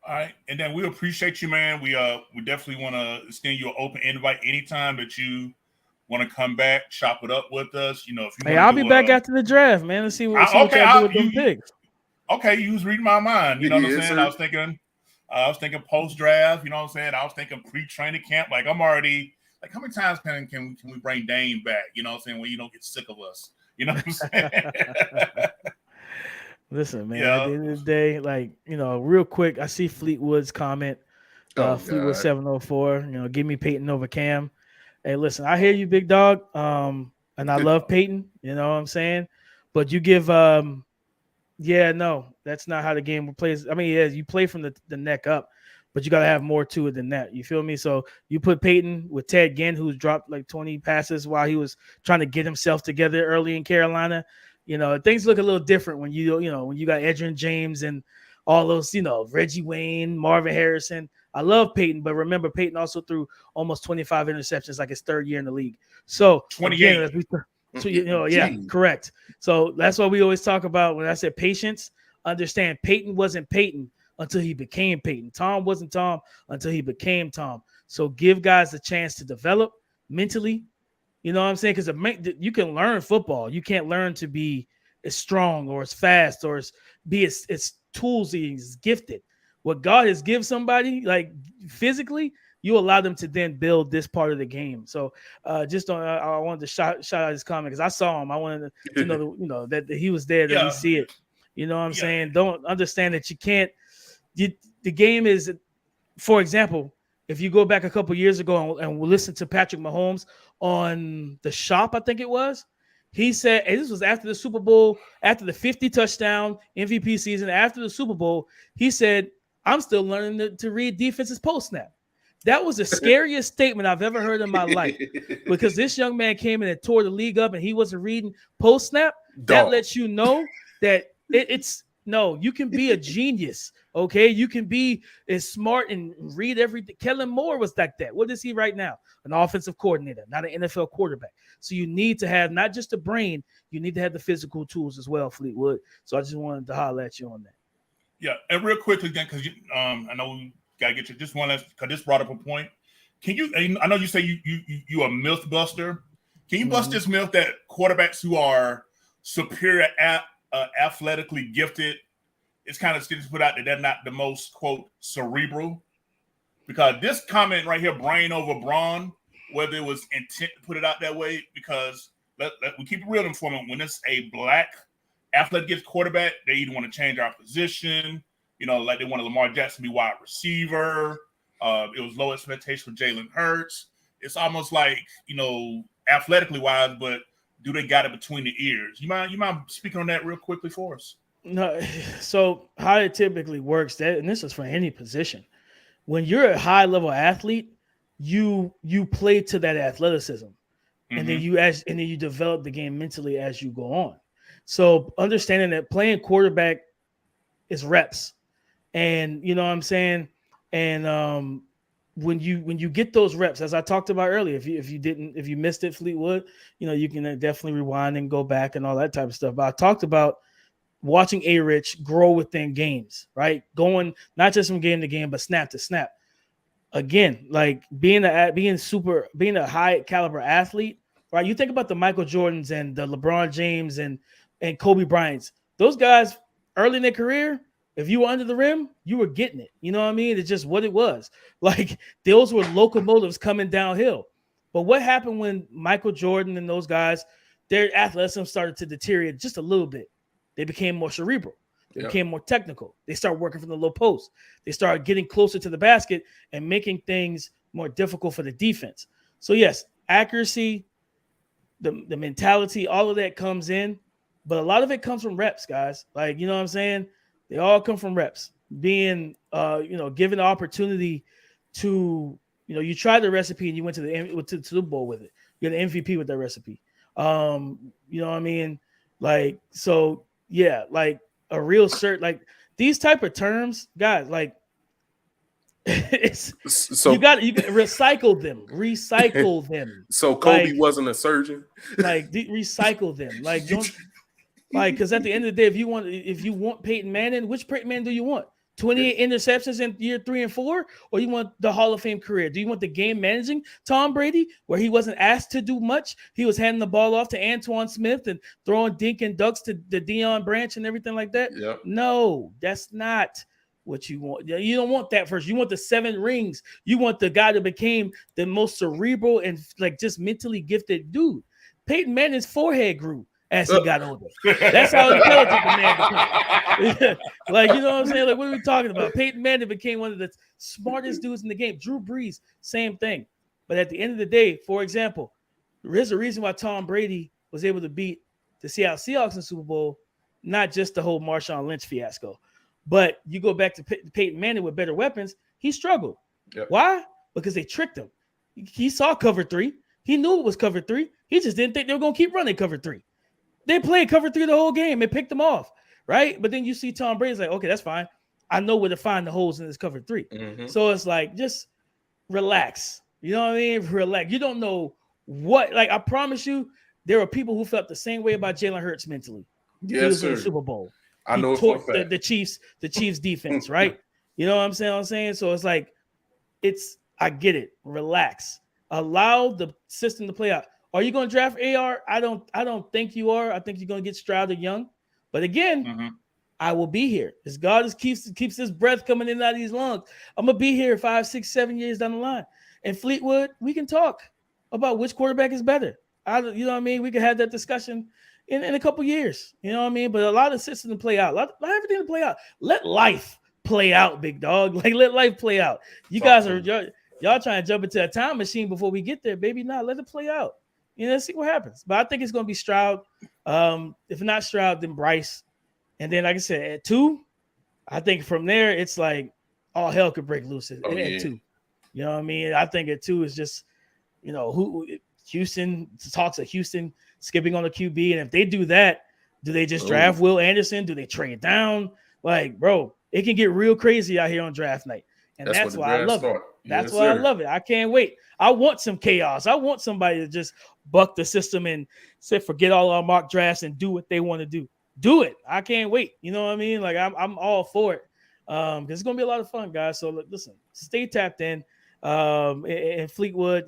right, and then we appreciate you, man. We definitely want to extend you an open invite anytime that you want to come back, chop it up with us. If you. Hey, I'll be back after the draft, man. Let's see what y'all do with them picks. Okay, you was reading my mind. You know what I'm saying? Sir. I was thinking post-draft, you know what I'm saying? I was thinking pre-training camp. Like, I'm already, like, how many times can we bring Dame back? You know what I'm saying? When you don't get sick of us. You know what I'm saying? Listen, man, at the end of the day, real quick, I see Fleetwood's comment. Fleetwood 704, give me Peyton over Cam. Hey, listen, I hear you, big dog. And I love Peyton, you know what I'm saying? But you give no, that's not how the game plays. I mean, yeah, you play from the neck up, but you got to have more to it than that. You feel me? So you put Peyton with Ted Ginn, who's dropped like 20 passes while he was trying to get himself together early in Carolina. Things look a little different when you got Edgerrin James and all those, Reggie Wayne, Marvin Harrison. I love Peyton, but remember, Peyton also threw almost 25 interceptions, like his third year in the league. So 28. Again, correct. So that's what we always talk about when I said patience. Understand, Peyton wasn't Peyton until he became Peyton. Tom wasn't Tom until he became Tom. So give guys a chance to develop mentally. You know what I'm saying? Because you can learn football. You can't learn to be as strong or as fast or be as toolsy, as gifted. What God has given somebody, like physically, you allow them to then build this part of the game. So I wanted to shout out his comment because I saw him. I wanted to know that he was there, that we see it. You know what I'm saying? Don't understand that you can't. The game is, for example, if you go back a couple years ago and we'll listen to Patrick Mahomes on The Shop, I think it was, he said, and this was after the Super Bowl, after the 50 touchdown MVP season, after the Super Bowl, he said, I'm still learning to read defenses post-snap. That was the scariest statement I've ever heard in my life because this young man came in and tore the league up and he wasn't reading post-snap. That lets you know that you can be a genius, okay? You can be as smart and read everything. Kellen Moore was like that. What is he right now? An offensive coordinator, not an NFL quarterback. So you need to have not just the brain, you need to have the physical tools as well, Fleetwood. So I just wanted to holler at you on that. Yeah, and real quickly again, because I know we gotta get you just one last, because this brought up a point. Can you? I know you say you a myth buster. Can you bust this myth that quarterbacks who are superior athletically gifted, it's kind of still put out that they're not the most quote cerebral? Because this comment right here, brain over brawn, whether it was intent to put it out that way, because we keep it real informant. When it's a black athletic gifted quarterback, they either want to change our position, like they wanted Lamar Jackson to be wide receiver. It was low expectation for Jalen Hurts. It's almost like, athletically wise, but do they got it between the ears? You mind speaking on that real quickly for us? No, so how it typically works, and this is for any position. When you're a high level athlete, you play to that athleticism, and then you develop the game mentally as you go on. So understanding that playing quarterback is reps, and you know what I'm saying. And when you get those reps, as I talked about earlier, if you missed it, Fleetwood, you can definitely rewind and go back and all that type of stuff. But I talked about watching A-Rich grow within games, right? Going not just from game to game, but snap to snap. Again, like being a high caliber athlete, right? You think about the Michael Jordans and the LeBron James and Kobe Bryant's. Those guys early in their career, if you were under the rim, you were getting it. You know what I mean? It's just what it was. Like those were locomotives coming downhill. But what happened when Michael Jordan and those guys, their athleticism started to deteriorate just a little bit? They became more cerebral. They became more technical. They started working from the low post. They started getting closer to the basket and making things more difficult for the defense. So yes, accuracy, the mentality, all of that comes in, but a lot of it comes from reps, guys. Like, you know what I'm saying? They all come from reps. Being, given the opportunity to, you tried the recipe and you went to the Super Bowl with it. You're the MVP with that recipe. You know what I mean? Like, so yeah, like a real cert, like these type of terms, guys, like it's so you got recycle them. So Kobe wasn't a surgeon. Like recycle them. Like don't because at the end of the day, if you want Peyton Manning, which Peyton Manning do you want? 28 interceptions in year 3 and 4, or you want the Hall of Fame career? Do you want the game managing Tom Brady, where he wasn't asked to do much? He was handing the ball off to Antoine Smith and throwing dink and ducks to the Deion Branch and everything like that? Yep. No, that's not what you want. You don't want that first. You want the 7 rings. You want the guy that became the most cerebral and like just mentally gifted dude. Peyton Manning's forehead grew as he got older. That's how intelligent the man became. Like, you know what I'm saying? Like, what are we talking about? Peyton Manning became one of the smartest dudes in the game. Drew Brees, same thing. But at the end of the day, for example, there's a reason why Tom Brady was able to beat the Seattle Seahawks in the Super Bowl, not just the whole Marshawn Lynch fiasco. But you go back to Peyton Manning with better weapons, he struggled. Yep. Why? Because they tricked him. He saw cover 3. He knew it was cover 3. He just didn't think they were going to keep running cover 3. They played cover 3 the whole game and picked them off, right? But then you see Tom Brady's like, okay, that's fine. I know where to find the holes in this cover 3. Mm-hmm. So it's like, just relax. You know what I mean? Relax. You don't know what, like, I promise you, there are people who felt the same way about Jalen Hurts mentally. Yes, he was sir. in the Super Bowl. I know the Chiefs defense, right? You know what I'm saying? So it's like, I get it. Relax. Allow the system to play out. Are you going to draft AR? I don't think you are. I think you're going to get Stroud or Young. But again, I will be here. As God keeps his breath coming in and out of these lungs, I'm going to be here 5, 6, 7 years down the line. And Fleetwood, we can talk about which quarterback is better. You know what I mean? We can have that discussion in a couple years. You know what I mean? But a lot of systems to play out. Let everything to play out. Let life play out, big dog. Like, let life play out. Y'all trying to jump into a time machine before we get there, baby. Nah, let it play out. Let's see what happens. But I think it's going to be Stroud. If not Stroud, then Bryce. And then, like I said, at 2, I think from there, it's like all hell could break loose at 2. You know what I mean? I think at 2 is just, Houston talks of Houston skipping on the QB. And if they do that, do they just draft Will Anderson? Do they trade down? Like, bro, it can get real crazy out here on draft night. And that's why I love it. That's why I love it. I can't wait. I want some chaos. I want somebody to just buck the system and say, forget all our mock drafts and do what they want to do. Do it. I can't wait. You know what I mean? Like, I'm all for it. Because it's going to be a lot of fun, guys. So listen, stay tapped in. And Fleetwood,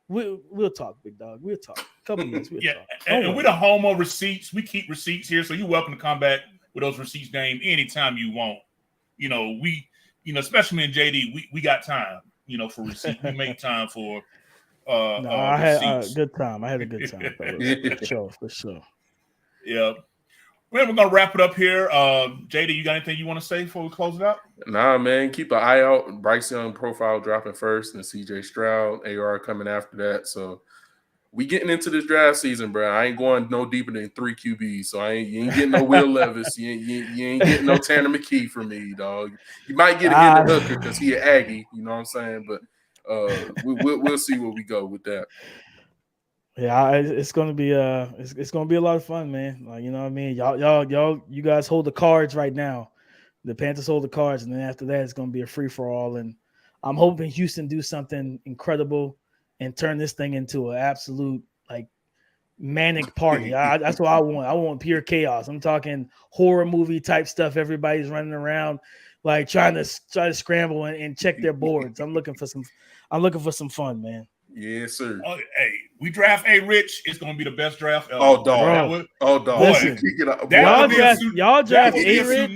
we'll talk, big dog. We'll talk. A couple minutes. We'll talk. And we're the home of receipts. We keep receipts here. So you're welcome to come back with those receipts named anytime you want. Especially me and JD, we got time, for receipts. We make time for I had a good time. I had a good time. For sure. Yeah. Well, we're gonna wrap it up here. JD, you got anything you want to say before we close it out? Nah, man. Keep an eye out. Bryce Young profile dropping first, and CJ Stroud, AR coming after that. So we getting into this draft season, bro. I ain't going no deeper than 3 QBs. So you ain't getting no Will Levis. You ain't getting no Tanner McKee from me, dog. You might get a Hendon Hooker because he an Aggie. You know what I'm saying? But we'll see where we go with that. Yeah, it's gonna be it's gonna be a lot of fun, man. Like, you know what I mean? You guys hold the cards right now. The Panthers hold the cards, and then after that, it's gonna be a free for all. And I'm hoping Houston do something incredible and turn this thing into an absolute like manic party. That's what I want. I want pure chaos. I'm talking horror movie type stuff. Everybody's running around like trying to scramble and check their boards. I'm looking for some fun, man. Yes, sir. Oh, hey, we draft A Rich. It's gonna be the best draft ever. Oh, dog. Dog. Listen, y'all draft A Rich.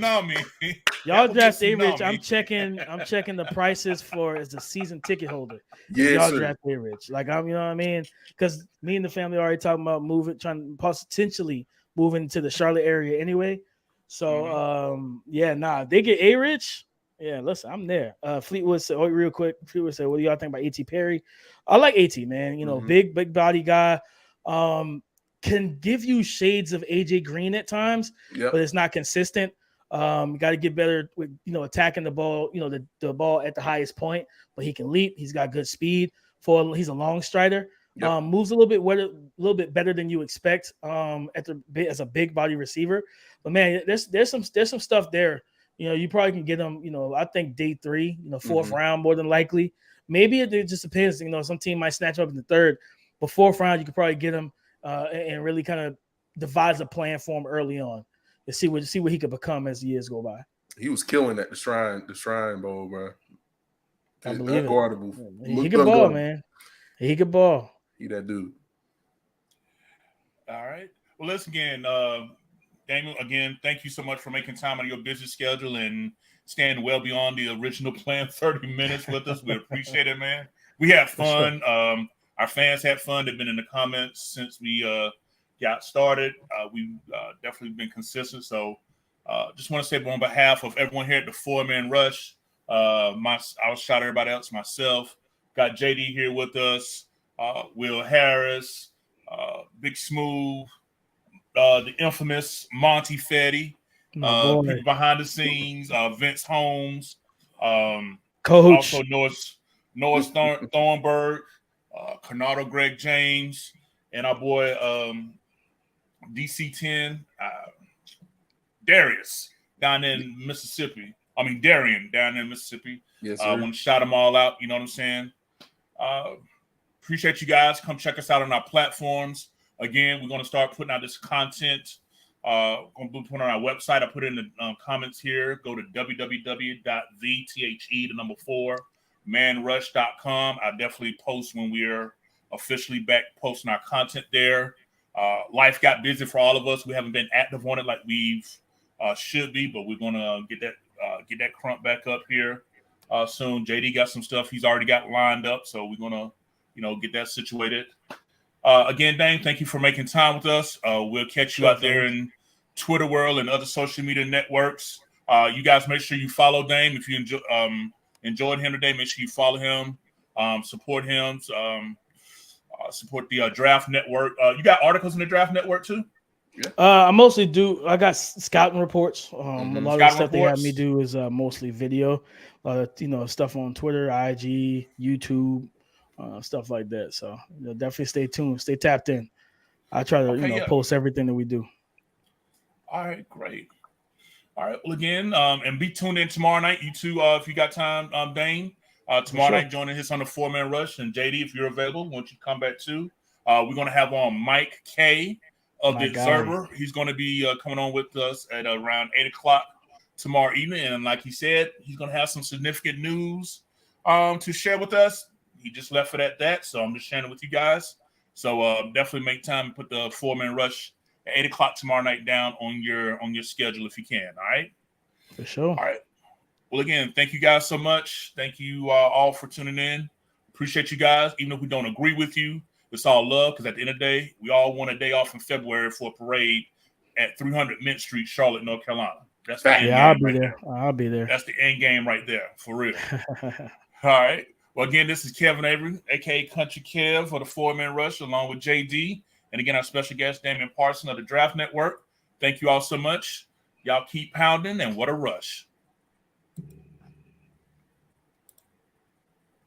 Y'all draft A Rich. I'm checking the prices for as a season ticket holder. Yes, y'all sir. Draft A Rich. Like, you know what I mean? Because me and the family already talking about trying to potentially moving to the Charlotte area anyway. So if they get A Rich. Yeah, listen, I'm there. Fleetwood said, real quick. Fleetwood said, "What do y'all think about A.T. Perry?" I like A.T. man. You know, big body guy. Can give you shades of AJ Green at times, but it's not consistent. You got to get better with attacking the ball. You know, the ball at the highest point, but he can leap. He's got good speed. He's a long strider. Moves a little bit better than you expect. As a big body receiver, but man, there's some stuff there. You know, you probably can get him, I think day 3, fourth round more than likely. Maybe it just depends. Some team might snatch him up in the 3rd, but 4th round, you could probably get him and really kind of devise a plan for him early on to see what he could become as the years go by. He was killing at the Shrine Bowl, bro. I believe unguardable. He could ball, man. He could ball. He that dude. All right. Well, listen again. Damian, again, thank you so much for making time on your busy schedule and staying well beyond the original plan, 30 minutes with us. We appreciate it, man. We had fun. Sure. Our fans had fun. They've been in the comments since we got started. We've definitely been consistent. So just want to say on behalf of everyone here at the 4-Man Rush, I'll shout everybody else, myself, got JD here with us, Will Harris, Big Smooth, the infamous Monty Fetty, people behind the scenes, Vince Holmes, Coach, also Noah Thornburg, Canado Greg James, and our boy DC-10, Darius down in Mississippi. Darian down in Mississippi. Yes, I want to shout them all out. You know what I'm saying? Appreciate you guys. Come check us out on our platforms. Again, we're going to start putting out this content. Going to put it on our website. I put it in the comments here. Go to www.the4manrush.com. I definitely post when we're officially back posting our content there. Life got busy for all of us. We haven't been active on it like we should be, but we're going to get that crump back up here soon. JD got some stuff he's already got lined up, so we're going to get that situated. Again, Dane, thank you for making time with us. We'll catch you out there in Twitter world and other social media networks. You guys make sure you follow Dame. If you enjoyed him today, make sure you follow him, support him, support the Draft Network. You got articles in the Draft Network too? Yeah. I mostly do. I got scouting reports. A lot of the stuff they have me do is mostly video. A lot of stuff on Twitter, IG, YouTube. Stuff like that. So definitely stay tuned, stay tapped in. I try to post everything that we do. All right, great. All right, well again, and be tuned in tomorrow night. You too, if you got time, Dane. Tomorrow night joining us on the 4-Man Rush, and JD, if you're available, won't you come back too? We're gonna have on Mike K of the Observer. He's gonna be coming on with us at around 8:00 tomorrow evening, and like he said, he's gonna have some significant news to share with us. He just left it at that, so I'm just sharing it with you guys. So definitely make time to put the 4-Man Rush at 8:00 tomorrow night down on your schedule if you can. All right. For sure. All right. Well, again, thank you guys so much. Thank you all for tuning in. Appreciate you guys. Even if we don't agree with you, it's all love because at the end of the day, we all want a day off in February for a parade at 300 Mint Street, Charlotte, North Carolina. That's the end Yeah, I'll game be right there. there. I'll be there. That's the end game right there, for real. All right. Well, again, this is Kevin Avery, a.k.a. Country Kev for the 4-Man Rush, along with JD. And again, our special guest, Damian Parson of the Draft Network. Thank you all so much. Y'all keep pounding, and what a rush.